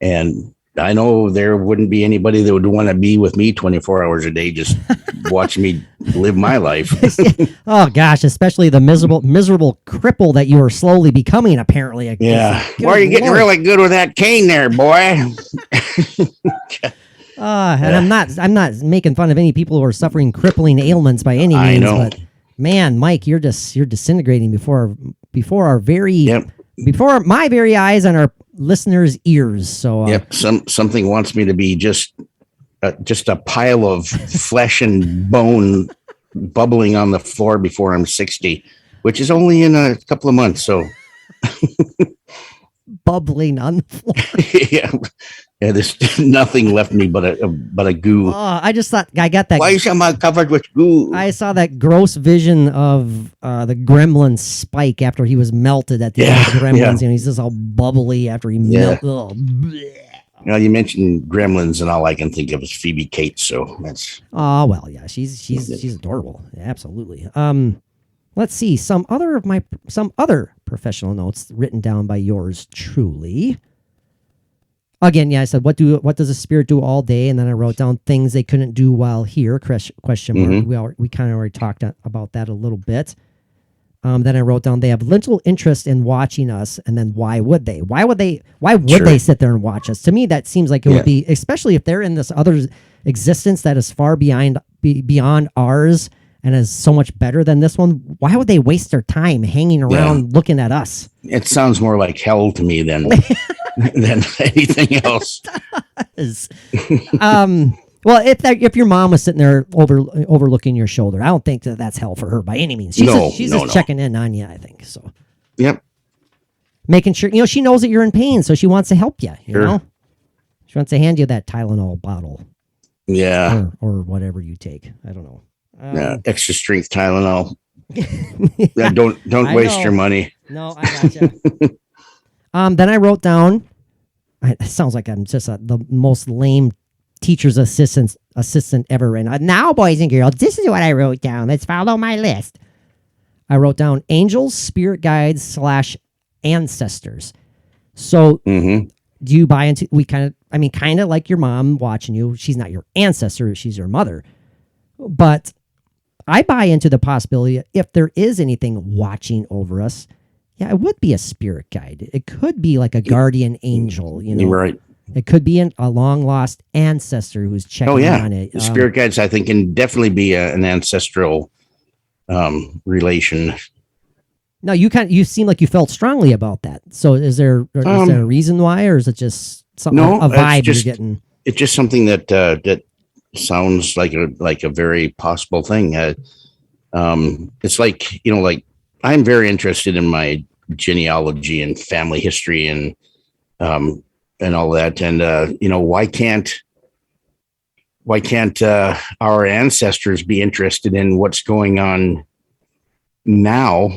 And I know there wouldn't be anybody that would want to be with me 24 hours a day, just watching me live my life. Oh gosh, especially the miserable cripple that you are slowly becoming, apparently. Yeah. Why are you getting really good with that cane there, boy? And I'm not making fun of any people who are suffering crippling ailments by any means. I know. But man, Mike, you're disintegrating before our very before my very eyes and our listeners' ears. So something wants me to be just a pile of flesh and bone bubbling on the floor before I'm 60, which is only in a couple of months. So bubbling on the floor. Yeah, there's nothing left me but a goo. I just thought I got that. Why is I covered with goo? I saw that gross vision of the gremlin Spike after he was melted at the end of Gremlins, and he's just all bubbly after he melted. You mentioned Gremlins, and all I can think of is Phoebe Cates. So that's. Oh well, yeah, she's adorable, absolutely. Let's see some other professional notes written down by yours truly. Again, I said, what does a spirit do all day? And then I wrote down things they couldn't do while here, question mark. We kind of already talked about that a little bit. Then I wrote down they have little interest in watching us. And then why would they? Why would they sit there and watch us? To me, that seems like it would be, especially if they're in this other existence that is far beyond ours and is so much better than this one. Why would they waste their time hanging around looking at us? It sounds more like hell to me than anything else. Well, if your mom was sitting there overlooking your shoulder, I don't think that's hell for her by any means. She's just checking in on you, I think. So, making sure she knows that you're in pain, so she wants to help you. You know, she wants to hand you that Tylenol bottle, or whatever you take. I don't know. Extra strength Tylenol. Don't waste your money. No, I gotcha. Then I wrote down. It sounds like I'm just the most lame teacher's assistant ever. And now, boys and girls, this is what I wrote down. Let's follow my list. I wrote down angels, spirit guides / ancestors. So, do you buy into? Kind of like your mom watching you. She's not your ancestor; she's your mother. But I buy into the possibility if there is anything watching over us. Yeah, it would be a spirit guide. It could be like a guardian angel, You're right. It could be a long lost ancestor who's checking on it. The spirit guides, I think, can definitely be an ancestral relation. No, you seem like you felt strongly about that. So is there a reason why, or is it just something a vibe you're getting? It's just something that sounds like a very possible thing. It's like I'm very interested in my genealogy and family history and all that. And, why can't our ancestors be interested in what's going on now,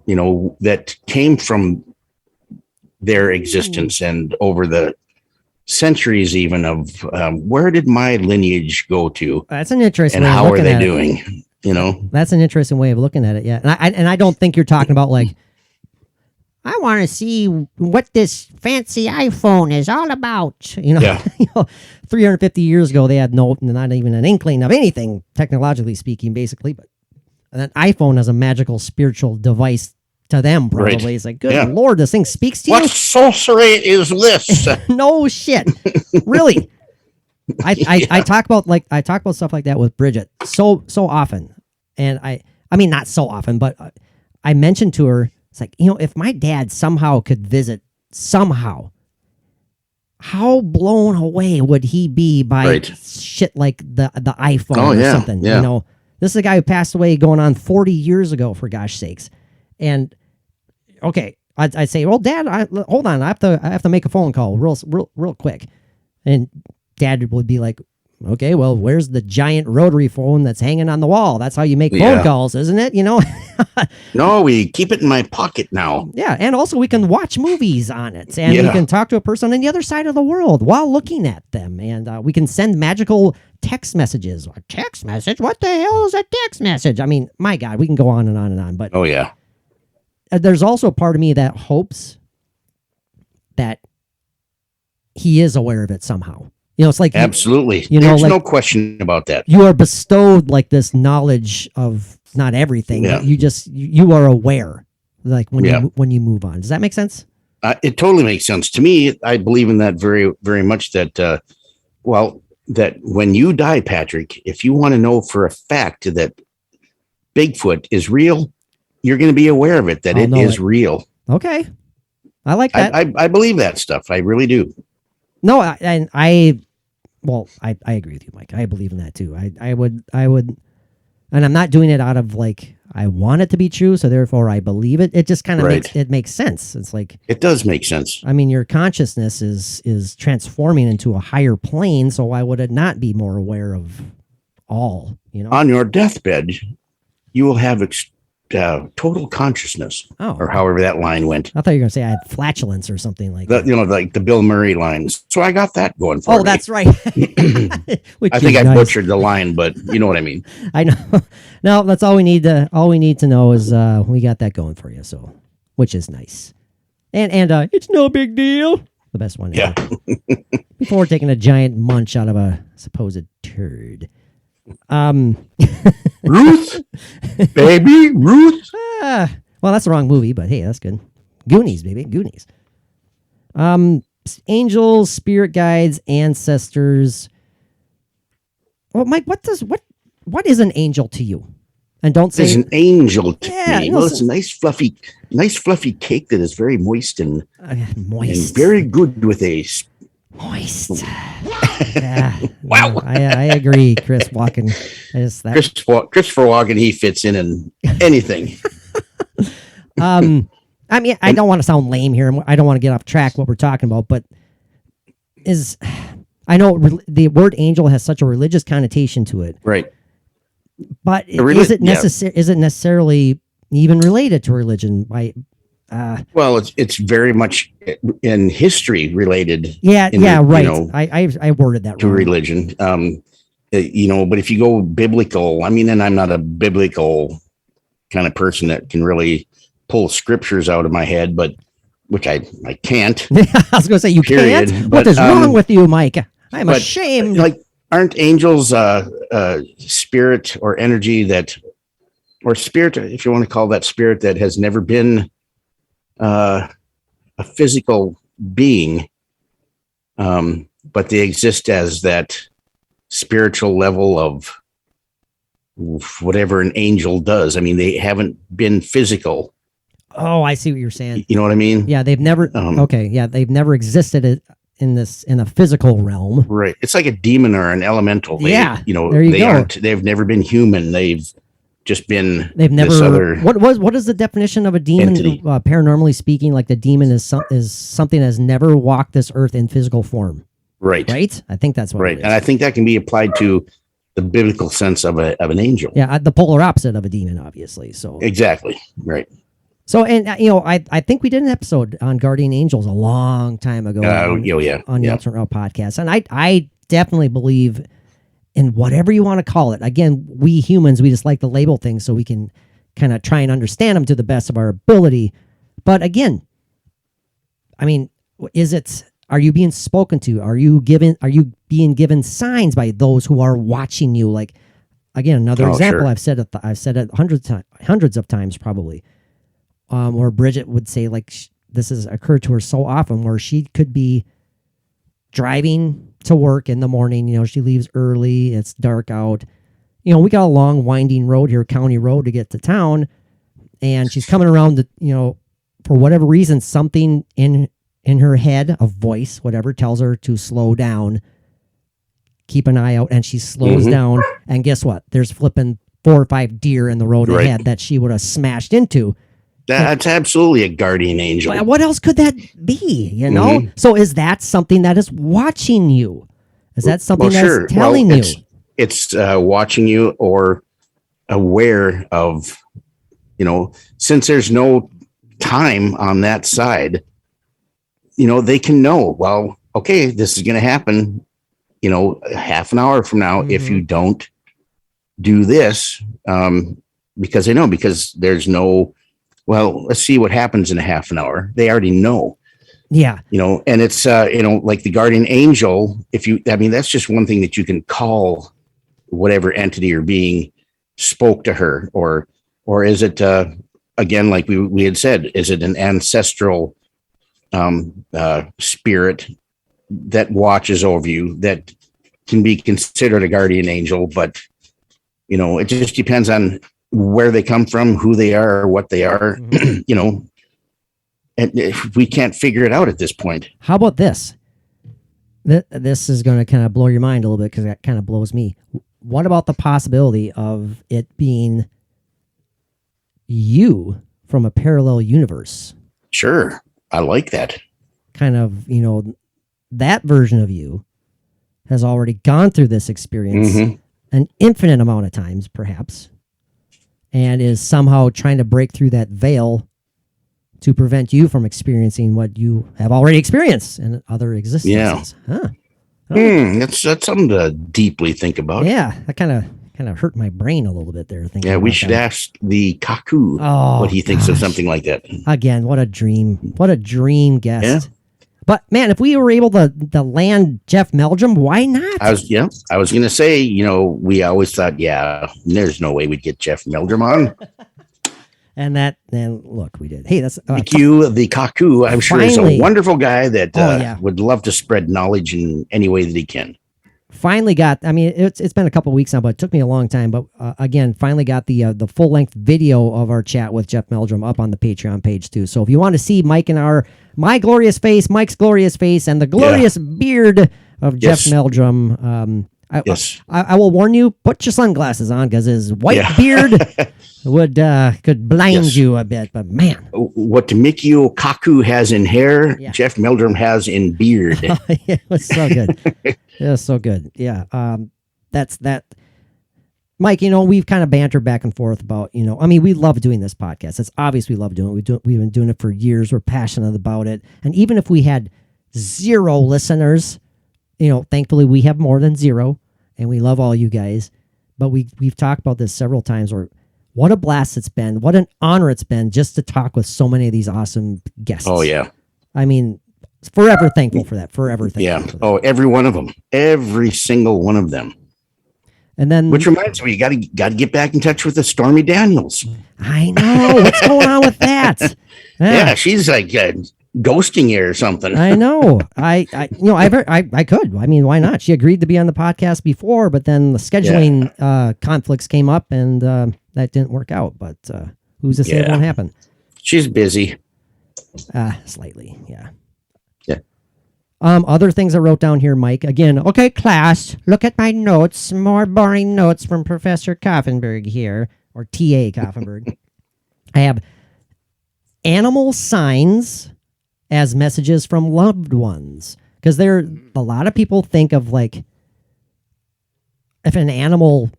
that came from their existence and over the centuries even of where did my lineage go to, That's an interesting and way of how are looking they at it. doing? You know, That's an interesting way of looking at it. Yeah, and I don't think you're talking about like, I want to see what this fancy iPhone is all about. Yeah. 350 years ago, they had not even an inkling of anything, technologically speaking, basically. But an iPhone is a magical spiritual device to them, probably. Right. It's like, good Yeah. Lord, this thing speaks to What you? sorcery is this? No shit. Really. I talk about stuff like that with Bridget so often. And I mean, not so often, but I mentioned to her, it's like, if my dad somehow could visit somehow, how blown away would he be by shit like the iPhone or something? Yeah. This is a guy who passed away going on 40 years ago, for gosh sakes. And okay, I'd say, well, Dad, hold on, I have to make a phone call real quick. And Dad would be like, okay, well, where's the giant rotary phone that's hanging on the wall? That's how you make phone calls, isn't it? No, we keep it in my pocket now. Yeah, and also we can watch movies on it, and we can talk to a person on the other side of the world while looking at them, and we can send magical text messages. A text message? What the hell is a text message? I mean, my God, we can go on and on and on. But oh yeah, there's also a part of me that hopes that he is aware of it somehow. It's like absolutely. There's no question about that. You are bestowed like this knowledge of not everything. But you are aware, like when you move on. Does that make sense? It totally makes sense to me. I believe in that very, very much. That that when you die, Patrick, if you want to know for a fact that Bigfoot is real, you're going to be aware of it. That it is real. Okay, I like that. I believe that stuff. I really do. No, I agree with you, Mike. I believe in that too. I would, and I'm not doing it out of like, I want it to be true, so therefore I believe it. It just kind of makes sense. It's like, it does make sense. I mean, your consciousness is transforming into a higher plane, so why would it not be more aware of all, On your deathbed, you will have total consciousness, or however that line went. I thought you were going to say I had flatulence or something like that. Like the Bill Murray lines. So I got that going for me. Oh, that's right. I think I butchered the line, but you know what I mean. I know. No, that's all we need to know is we got that going for you. So, which is nice. And it's no big deal. The best one. Yeah. Before taking a giant munch out of a supposed turd. Ruth, baby, Ruth. Well, that's the wrong movie, but hey, that's good. Goonies, baby, Goonies. Angels, spirit guides, ancestors. Well, Mike, what is an angel to you? And don't say it's an angel to me. No, it's a nice fluffy cake that is very moist and moist and very good with a moist. Yeah, wow, I agree, Chris Walken. Christopher Walken, he fits in anything. I mean, I don't want to sound lame here. I don't want to get off track what we're talking about, but I know the word angel has such a religious connotation to it, right? But is it necessarily even related to religion? Well, it's very much in history related. Right. I worded that to wrong. Religion. But if you go biblical, I mean, and I'm not a biblical kind of person that can really pull scriptures out of my head, but which I can't. I was going to say you can't. What is wrong with you, Mike? I'm ashamed. Like, aren't angels spirit or energy or spirit, if you want to call that spirit, that has never been a physical being, but they exist as that spiritual level of whatever an angel does. I mean, they haven't been physical. Oh, I see what you're saying. You know what I mean? Yeah, they've never. They've never existed in a physical realm. Right. It's like a demon or an elemental. There you go. They've never been human. They've just been. They've never. What is the definition of a demon? Paranormally speaking, like the demon is something that has never walked this earth in physical form. Right. Right. I think that's what. Right, and I think that can be applied to the biblical sense of an angel. Yeah, the polar opposite of a demon, obviously. So exactly right. So, and I think we did an episode on guardian angels a long time ago on the Alternate Route podcast, and I definitely believe in whatever you want to call it. Again, we humans, we just like to label things so we can kind of try and understand them to the best of our ability. But again, I mean, are you being spoken to? Are you being given signs by those who are watching you? Like, again, another example, sure. I've said it hundreds of times probably, where Bridget would say, like, this has occurred to her so often, where she could be driving to work in the morning. She leaves early. It's dark out. We got a long winding road here, county road, to get to town. And she's coming around for whatever reason, something in her head, a voice, whatever, tells her to slow down, keep an eye out. And she slows down. And guess what? There's flipping 4 or 5 deer in the road ahead that she would have smashed into. That's absolutely a guardian angel. What else could that be? So is that something that is watching you? Is that something that's telling you? It's watching you or aware of, since there's no time on that side, they can know, well, okay, this is going to happen, half an hour from now, if you don't do this, because there's no, well, let's see what happens in a half an hour. They already know. Yeah. And it's, like the guardian angel, that's just one thing that you can call whatever entity or being spoke to her, or is it, again, like we had said, is it an ancestral spirit that watches over you that can be considered a guardian angel? But, it just depends on where they come from, who they are, what they are, and we can't figure it out at this point. How about this? This is going to kind of blow your mind a little bit, because that kind of blows me. What about the possibility of it being you from a parallel universe? Sure. I like that. Kind of, that version of you has already gone through this experience an infinite amount of times, perhaps, and is somehow trying to break through that veil to prevent you from experiencing what you have already experienced in other existences. Yeah. That's something to deeply think about. Yeah, that kind of hurt my brain a little bit there. Yeah, we should ask the Kaku what he thinks of something like that. Again, what a dream. What a dream guest. Yeah. But man, if we were able to land Jeff Meldrum, why not? I was going to say, we always thought, there's no way we'd get Jeff Meldrum on. And look, we did. Hey, that's thank you, the Kaku. I'm sure he's a wonderful guy that would love to spread knowledge in any way that he can. Finally got. I mean, it's been a couple of weeks now, but it took me a long time. But again, finally got the full length video of our chat with Jeff Meldrum up on the Patreon page too. So if you want to see Mike and my glorious face, Mike's glorious face, and the glorious beard of Jeff Meldrum, I will warn you: put your sunglasses on, because his white beard could blind you a bit. But man, what Mikio Kaku has in hair, Jeff Meldrum has in beard. It was so good. It was so good. Yeah. That's that. Mike, we've kind of bantered back and forth about, we love doing this podcast. It's obvious we love doing it. We've been doing it for years. We're passionate about it. And even if we had 0 listeners, thankfully we have more than 0, and we love all you guys. But we've talked about this several times, or what a blast it's been. What an honor it's been just to talk with so many of these awesome guests. Oh, yeah. I mean, forever thankful for that. Forever thankful. Yeah. For that. Oh, every one of them. Every single one of them. And then, which reminds me, you got to get back in touch with the Stormy Daniels. I know. What's going on with that? Yeah, she's like ghosting you or something. I know. I could. I mean, why not? She agreed to be on the podcast before, but then the scheduling conflicts came up, and that didn't work out. But who's to say it won't happen? She's busy. Slightly, yeah. Other things I wrote down here, Mike. Again, okay, class, look at my notes. More boring notes from Professor Koffenberg here, or T.A. Koffenberg. I have animal signs as messages from loved ones. Because a lot of people think of, like, if an animal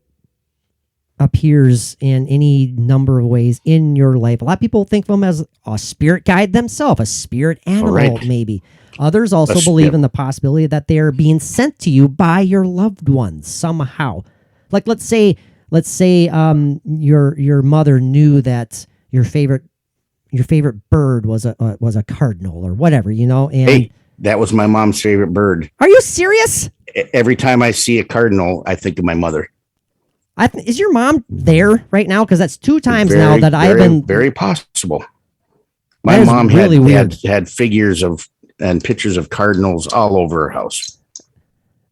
appears in any number of ways in your life. A lot of people think of them as a spirit guide themselves, a spirit animal, Right. maybe. Others also That's- believe yeah. in the possibility that they are being sent to you by your loved ones somehow. Like let's say your mother knew that your favorite bird was a cardinal or whatever, and Hey, that was my mom's favorite bird. are you serious? Every time I see a cardinal, I think of my mother. Is your mom there right now? Because that's 2 times now Very, that I've very, been. very possible. That My is mom really weird. had figures of and pictures of cardinals all over her house.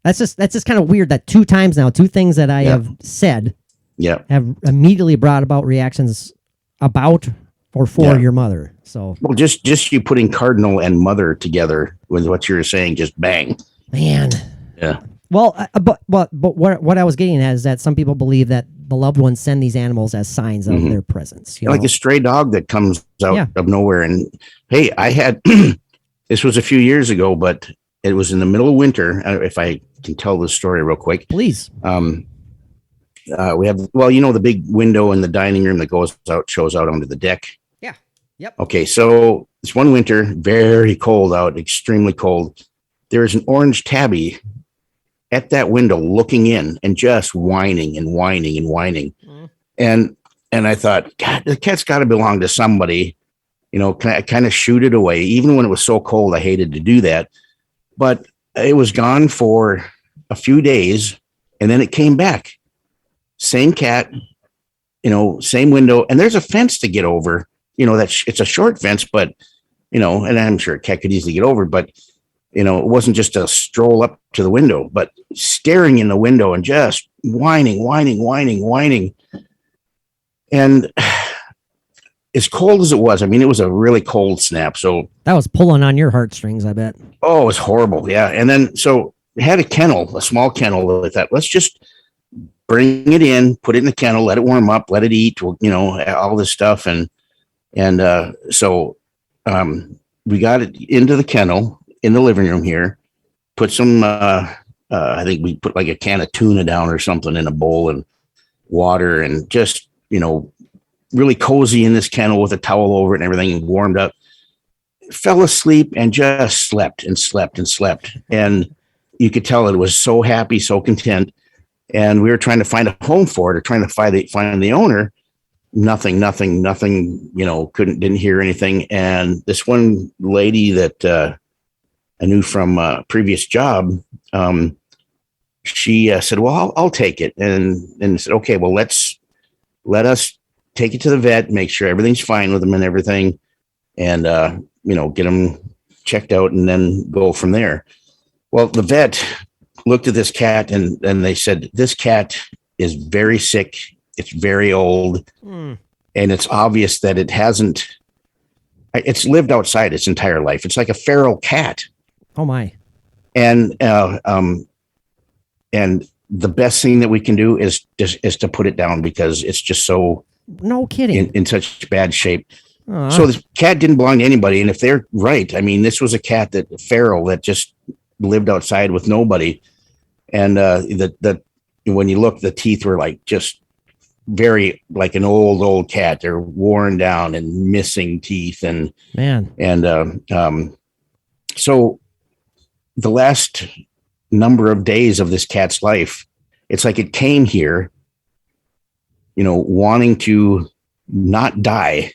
That's just kind of weird that 2 times now, 2 things that I Yeah. have said Yeah. have immediately brought about reactions about or for Yeah. your mother. So, Well, just you putting cardinal and mother together with what you're saying, just bang. man. Yeah. Well, but what I was getting at is that some people believe that the loved ones send these animals as signs of Mhm. their presence. Like a stray dog that comes out Yeah. of nowhere. And hey, I had this was a few years ago, but it was in the middle of winter. If I can tell this story real quick. Please. We have, the big window in the dining room that shows out onto the deck. Yeah. Yep. Okay. So it's one winter, very cold out, extremely cold. There is an orange tabby at that window looking in and just whining and whining and whining. Mm. And I thought, God, the cat's got to belong to somebody, kind of shoot it away. Even when it was so cold, I hated to do that, but it was gone for a few days and then it came back. Same cat, same window. And there's a fence to get over, it's a short fence, but, and I'm sure a cat could easily get over, but, it wasn't just a stroll up to the window, but staring in the window and just whining. And as cold as it was, it was a really cold snap. So That was pulling on your heartstrings, I bet. oh, it was horrible. Yeah. And then, so it had a small kennel. I thought, let's just bring it in, put it in the kennel, let it warm up, let it eat, all this stuff. And so we got it into the kennel in the living room here, put some, I think we put like a can of tuna down or something in a bowl and water and just, really cozy in this kennel with a towel over it and everything and warmed up. Fell asleep and just slept and slept and slept. And you could tell it was so happy, so content. And we were trying to find a home for it or trying to find the owner. Nothing, didn't hear anything. And this one lady that I knew from a previous job, she said, well, I'll take it. And said, okay, well, let us take it to the vet, make sure everything's fine with them and everything. And, get them checked out and then go from there. Well, the vet looked at this cat and they said, this cat is very sick. It's very old. And it's obvious that it's lived outside its entire life. It's like a feral cat. Oh my. And the best thing that we can do is to put it down because it's just so No kidding. in such bad shape. Aw. So this cat didn't belong to anybody. And if they're right, this was a cat feral that just lived outside with nobody. And when you look, the teeth were like just very like an old cat. They're worn down and missing teeth. And so the last number of days of this cat's life, it's like it came here, wanting to not die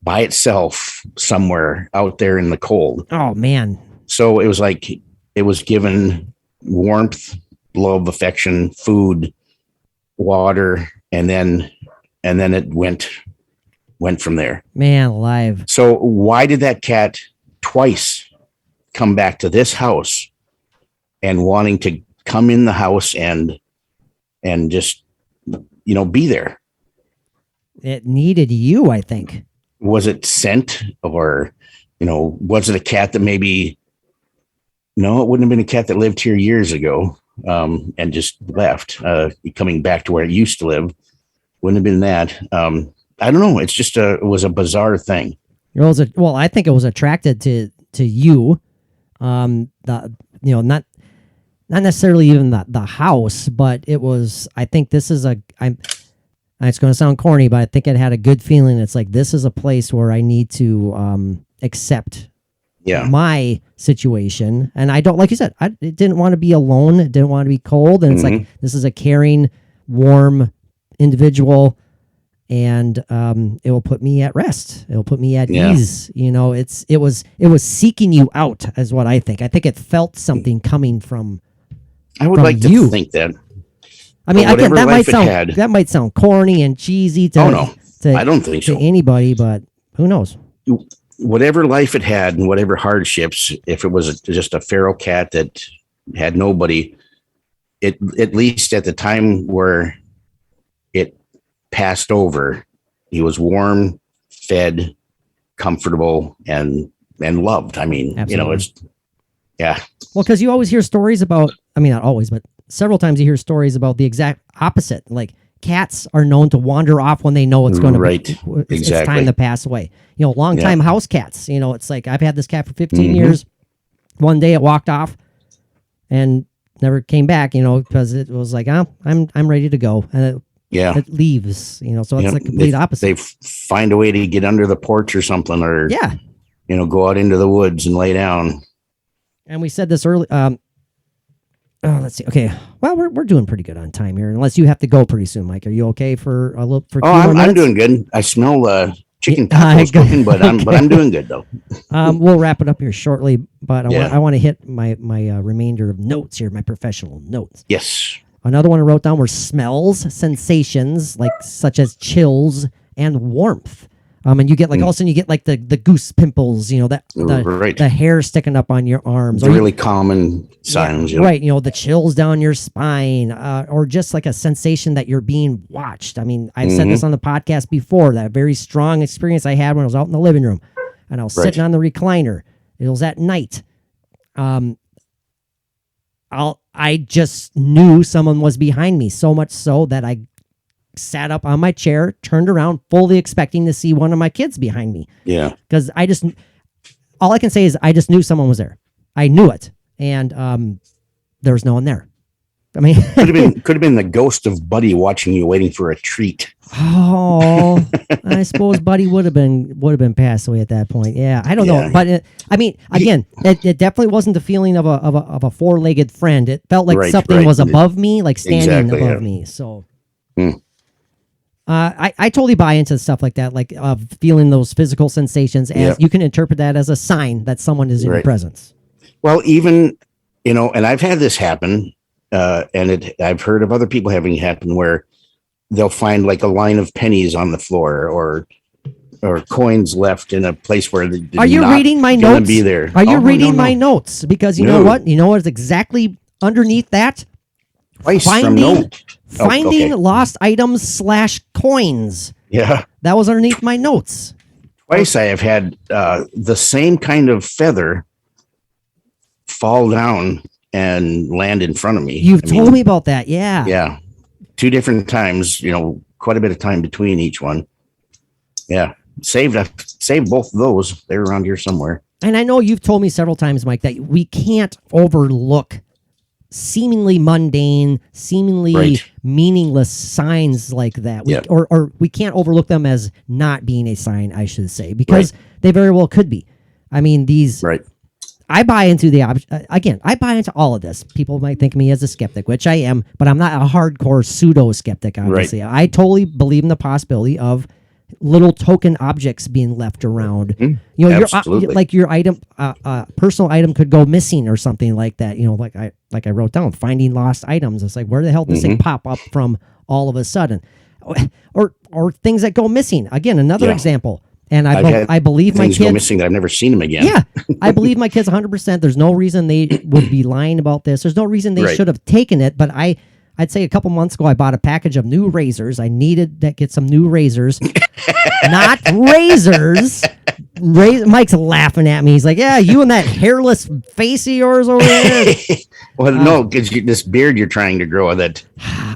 by itself somewhere out there in the cold. Oh man. So it was like it was given warmth, love, affection, food, water, and then it went from there. Man alive. So why did that cat twice come back to this house and wanting to come in the house and just be there? It needed you, I think. Was it scent or was it a cat that maybe no, it wouldn't have been a cat that lived here years ago and just left, coming back to where it used to live. Wouldn't have been that. I don't know. It's just it was a bizarre thing. I think it was attracted to you. Not necessarily even the house, but it was, I think this is It's going to sound corny, but I think it had a good feeling. It's like, this is a place where I need to accept my situation. And I don't, like you said, I didn't want to be alone. It didn't want to be cold. And it's like, this is a caring, warm individual, and it will put me at rest. It'll put me at ease. You know, it was seeking you out, is what I think. I think it felt something coming from like you. to think that. I mean, again, that might sound corny and cheesy to I don't think to so. anybody, but who knows? Whatever life it had and whatever hardships, if it was just a feral cat that had nobody, it, at least at the time where it passed over, he was warm, fed, comfortable, and loved. I mean, Absolutely. you know, it's Well, because you always hear stories about, I mean, not always, but several times you hear stories about the exact opposite. Like, cats are known to wander off when they know it's going to be, it's time to pass away. You know, long time house cats. You know, it's like, I've had this cat for 15 years. One day it walked off and never came back. You know, because it was like, I'm ready to go, and it leaves. You know, so it's the complete opposite. They find a way to get under the porch or something, or you know, go out into the woods and lay down. And we said this early. Let's see. Okay, well, we're doing pretty good on time here, unless you have to go pretty soon, Mike. Are you okay for a little? For I'm doing good. I smell chicken tacos cooking, but I'm doing good though. We'll wrap it up here shortly, but I want to hit my remainder of notes here, my professional notes. Yes. Another one I wrote down were smells, sensations, like such as chills and warmth. And you get like all of a sudden you get like the goose pimples, you know, the hair sticking up on your arms. It's really common signs. Yeah, right. You know, the chills down your spine, or just like a sensation that you're being watched. I mean, I've said this on the podcast before, that very strong experience I had when I was out in the living room and I was sitting on the recliner. It was at night. I just knew someone was behind me, so much so that I sat up on my chair, turned around, fully expecting to see one of my kids behind me. Yeah. Because all I can say is I just knew someone was there. I knew it. And there was no one there. I mean, could have been the ghost of Buddy watching you, waiting for a treat. Oh, I suppose Buddy would have been passed away at that point. Yeah, I don't know, but I mean, again, it definitely wasn't the feeling of a four-legged friend. It felt like something was above me, like standing above me. So. I totally buy into stuff like that, like feeling those physical sensations, as you can interpret that as a sign that someone is in your presence. Well, even, you know, and I've had this happen, and I've heard of other people having it happen where they'll find like a line of pennies on the floor or coins left in a place where they are you reading my notes? Be there. Are you reading my notes? Because you know what? You know what's exactly underneath that? Finding lost items / coins. Yeah. That was underneath my notes. Twice I have had the same kind of feather fall down and land in front of me. You've told me about that. Yeah. Yeah. 2 different times, you know, quite a bit of time between each one. Yeah. Saved both of those. They're around here somewhere. And I know you've told me several times, Mike, that we can't overlook seemingly mundane, seemingly meaningless signs like that. Or we can't overlook them as not being a sign, I should say, because they very well could be. I mean, these... I buy into I buy into all of this. People might think of me as a skeptic, which I am, but I'm not a hardcore pseudo-skeptic, obviously. I totally believe in the possibility of little token objects being left around. You know, your item, personal item could go missing or something like that. You know, like I wrote down, finding lost items. It's like, where the hell did this thing pop up from all of a sudden? Or things that go missing. Again, another example. And I believe my kids go missing that I've never seen them again. Yeah, I believe my kids 100%. There's no reason they would be lying about this. There's no reason they should have taken it. But I'd say a couple months ago, I bought a package of new razors. I needed to get some new razors, not razors. Mike's laughing at me. He's like, "Yeah, you and that hairless face of yours over there." Well, no, because this beard you're trying to grow that.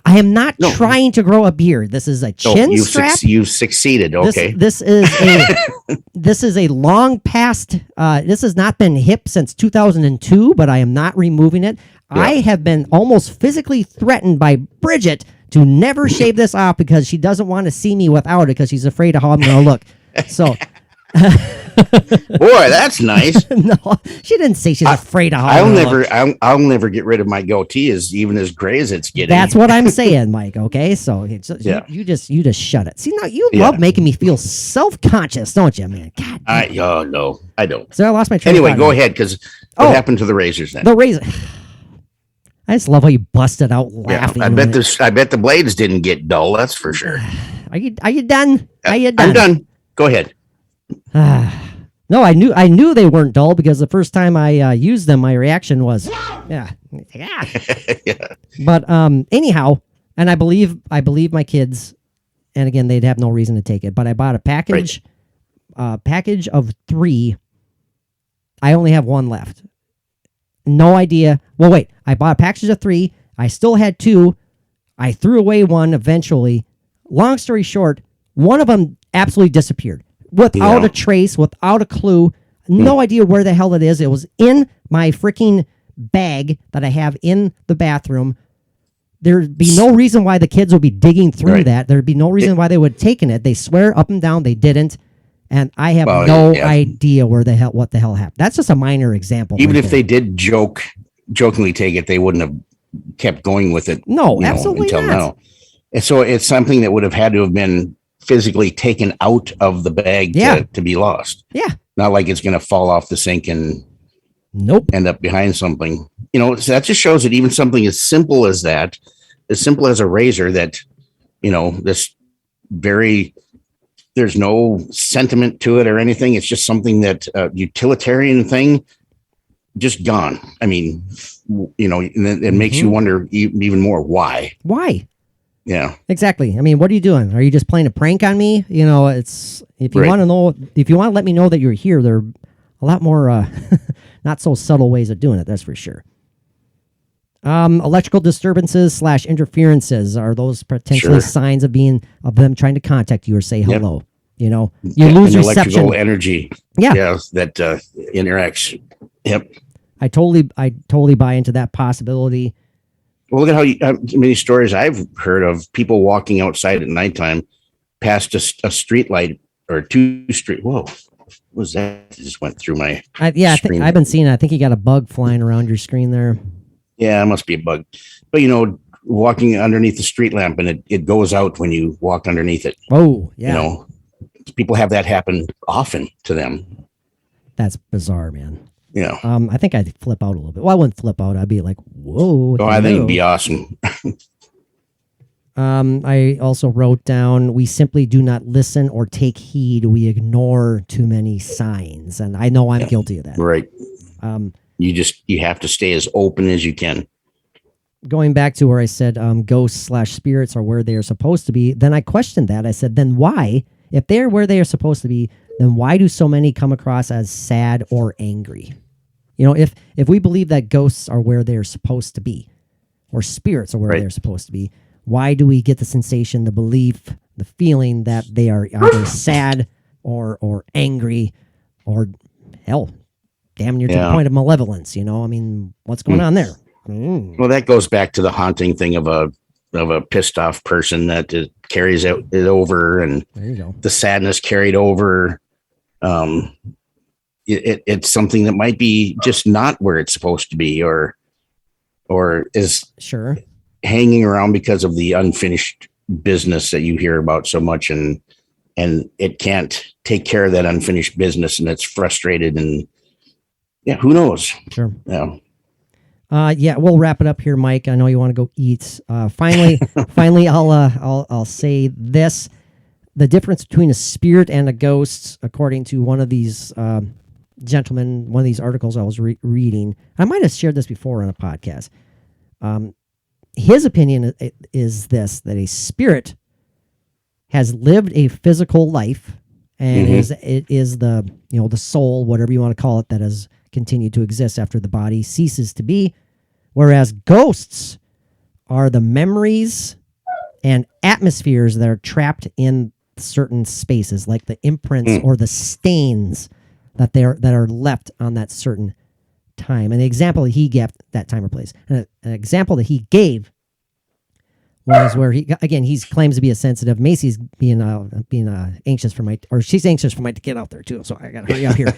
I am not trying to grow a beard. This is a chin strap. You've succeeded. Okay. This is a long past. This has not been hip since 2002, but I am not removing it. I have been almost physically threatened by Bridget to never shave this off because she doesn't want to see me without it because she's afraid of how I'm going to look. So, Boy, that's nice. no, she didn't say she's afraid of how I'll I'm gonna never, look. I'll never get rid of my goatee, even as gray as it's getting. That's what I'm saying, Mike. Okay, so Yeah. you just shut it. See, now you Yeah. love making me feel self-conscious, don't you, man? God, Oh no, I don't. so I lost my train. Anyway, of go thought. ahead, because what Oh. happened to the razors then? The razor. I just love how you busted out Yeah, laughing. I bet the blades didn't get dull. That's for sure. Are you done? Are you done? I'm done. Go ahead. No, I knew they weren't dull because the first time I used them, my reaction was, yeah. Yeah. But anyhow, and I believe my kids, and again, they'd have no reason to take it. But I bought a package, package of 3. I only have 1 left. No idea. Well, wait. I bought a package of 3. I still had 2. I threw away 1 eventually. Long story short, one of them absolutely disappeared without a trace, without a clue. No idea where the hell it is. It was in my freaking bag that I have in the bathroom. There'd be no reason why the kids would be digging through that. There'd be no reason why they would have taken it. They swear up and down they didn't. And I have no idea what the hell happened. That's just a minor example. Even if they did jokingly take it, they wouldn't have kept going with it. No, absolutely until not. now. And so it's something that would have had to have been physically taken out of the bag to be lost. Yeah. Not like it's going to fall off the sink and end up behind something. So that just shows that even something as simple as that, as simple as a razor that, this very, there's no sentiment to it or anything. It's just something that utilitarian thing, just gone. I mean, and it makes you wonder even more why. Why? Yeah, exactly. I mean, what are you doing? Are you just playing a prank on me? It's if you want to know, if you want to let me know that you're here, there are a lot more not so subtle ways of doing it. That's for sure. Electrical disturbances / interferences, are those potentially signs of them trying to contact you or say hello? You lose reception. Electrical energy. Yeah, that interacts. Yep. I totally buy into that possibility. Well, look at how many stories I've heard of people walking outside at nighttime past a street light or 2 street. Whoa, what was that? It just went through my I think I've been seeing it. I think you got a bug flying around your screen there. Yeah, it must be a bug. But, walking underneath the street lamp and it goes out when you walk underneath it. Oh, yeah. People have that happen often to them. That's bizarre, man. Yeah. I think I'd flip out a little bit. Well, I wouldn't flip out. I'd be like, whoa. Oh, I think it'd be awesome. I also wrote down, we simply do not listen or take heed. We ignore too many signs. And I know I'm guilty of that. Right. You have to stay as open as you can. Going back to where I said ghosts / spirits are where they are supposed to be, then I questioned that. I said, then why, if they're where they are supposed to be, then why do so many come across as sad or angry? If we believe that ghosts are where they're supposed to be, or spirits are where they're supposed to be, why do we get the sensation, the belief, the feeling that they are either sad or angry, or hell, damn near to the point of malevolence? I mean, what's going on there? Well, that goes back to the haunting thing of a pissed off person that carries it over, and there you go. The sadness carried over. It's something that might be just not where it's supposed to be, or is hanging around because of the unfinished business that you hear about so much, and it can't take care of that unfinished business, and it's frustrated, and who knows? Sure. Yeah. We'll wrap it up here, Mike. I know you want to go eat. Finally, I'll say this: the difference between a spirit and a ghost, according to one of these gentlemen, one of these articles I was reading. I might have shared this before on a podcast. His opinion is this: that a spirit has lived a physical life, and it is the the soul, whatever you want to call it, that has continued to exist after the body ceases to be, whereas ghosts are the memories and atmospheres that are trapped in certain spaces, like the imprints or the stains that are left on that certain time. And the example that he gave, that time or place, and an example that he gave was where he claims to be a sensitive. Macy's being anxious for she's anxious for Mike to get out there too. So I got to hurry up here.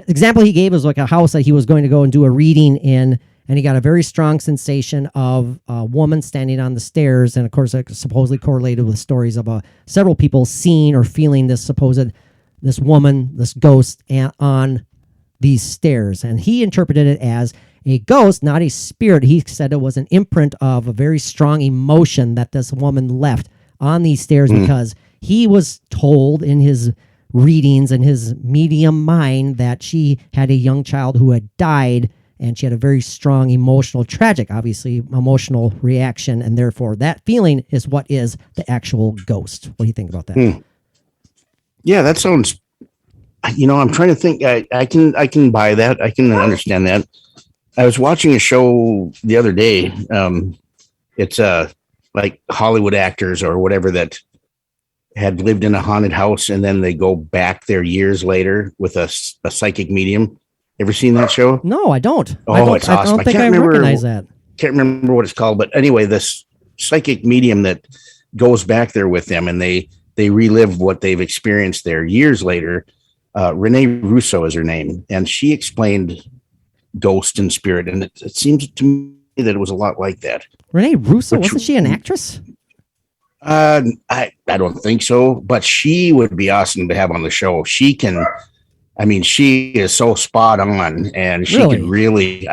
Example he gave was like a house that he was going to go and do a reading in, and he got a very strong sensation of a woman standing on the stairs, and of course, it supposedly correlated with stories of several people seeing or feeling this woman, this ghost, on these stairs, and he interpreted it as a ghost, not a spirit. He said it was an imprint of a very strong emotion that this woman left on these stairs because he was told in his readings and his medium mind that she had a young child who had died, and she had a very strong tragic emotional reaction, and therefore that feeling is what is the actual ghost. What do you think about that? Yeah, that sounds, I'm trying to think. I can buy that. I can understand that. I was watching a show the other day. It's like Hollywood actors or whatever that had lived in a haunted house, and then they go back there years later with a psychic medium. Ever seen that show? No, I don't. It's awesome. I don't think I recognize that. Can't remember what it's called, but anyway, this psychic medium that goes back there with them, and they relive what they've experienced there years later. Renee Russo is her name, and she explained ghost and spirit, and it seems to me that it was a lot like that. Renee Russo, wasn't she an actress? I don't think so, but she would be awesome to have on the show. She is so spot on, and she could really.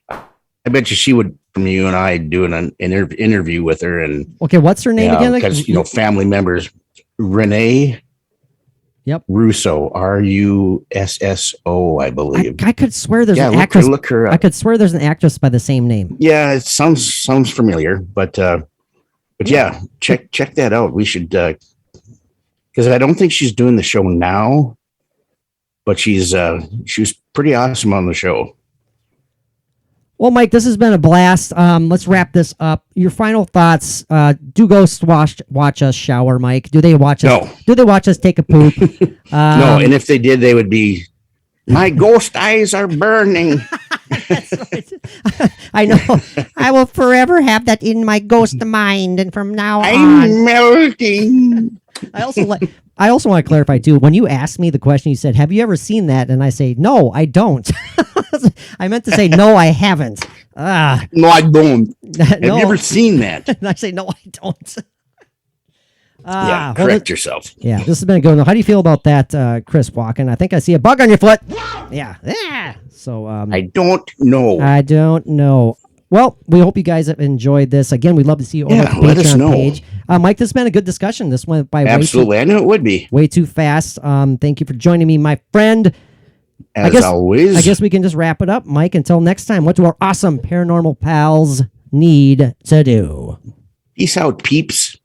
I bet she would, from you and I, doing an interview with her. And okay, what's her name again? Because family members, Renee. Yep. Russo, Russo, I believe. I could swear there's an actress. Look her up. I could swear there's an actress by the same name. Yeah, it sounds familiar, but yeah, check that out. We should, because I don't think she's doing the show now, but she was pretty awesome on the show. Well, Mike, this has been a blast. Let's wrap this up. Your final thoughts. Do ghosts watch us shower, Mike? Do they watch us? No. Do they watch us take a poop? No, and if they did, they would be, my ghost eyes are burning. That's right. I know. I will forever have that in my ghost mind, and from now I'm melting. I also want to clarify too. When you asked me the question, you said, "Have you ever seen that?" And I say, "No, I don't." I meant to say, "No, I haven't." No, I don't. Have No. you ever seen that? And I say, "No, I don't." Correct yourself. Yeah, this has been a good one. How do you feel about that, Chris Walken? I think I see a bug on your foot. Yeah. So I don't know. I don't know. Well, we hope you guys have enjoyed this. Again, we'd love to see you over at the let us Patreon know. page. Mike, this has been a good discussion. This went by Absolutely. I knew it would be. way too fast. Thank you for joining me, my friend. As always. I guess we can just wrap it up, Mike. Until next time, what do our awesome paranormal pals need to do? Peace out, peeps.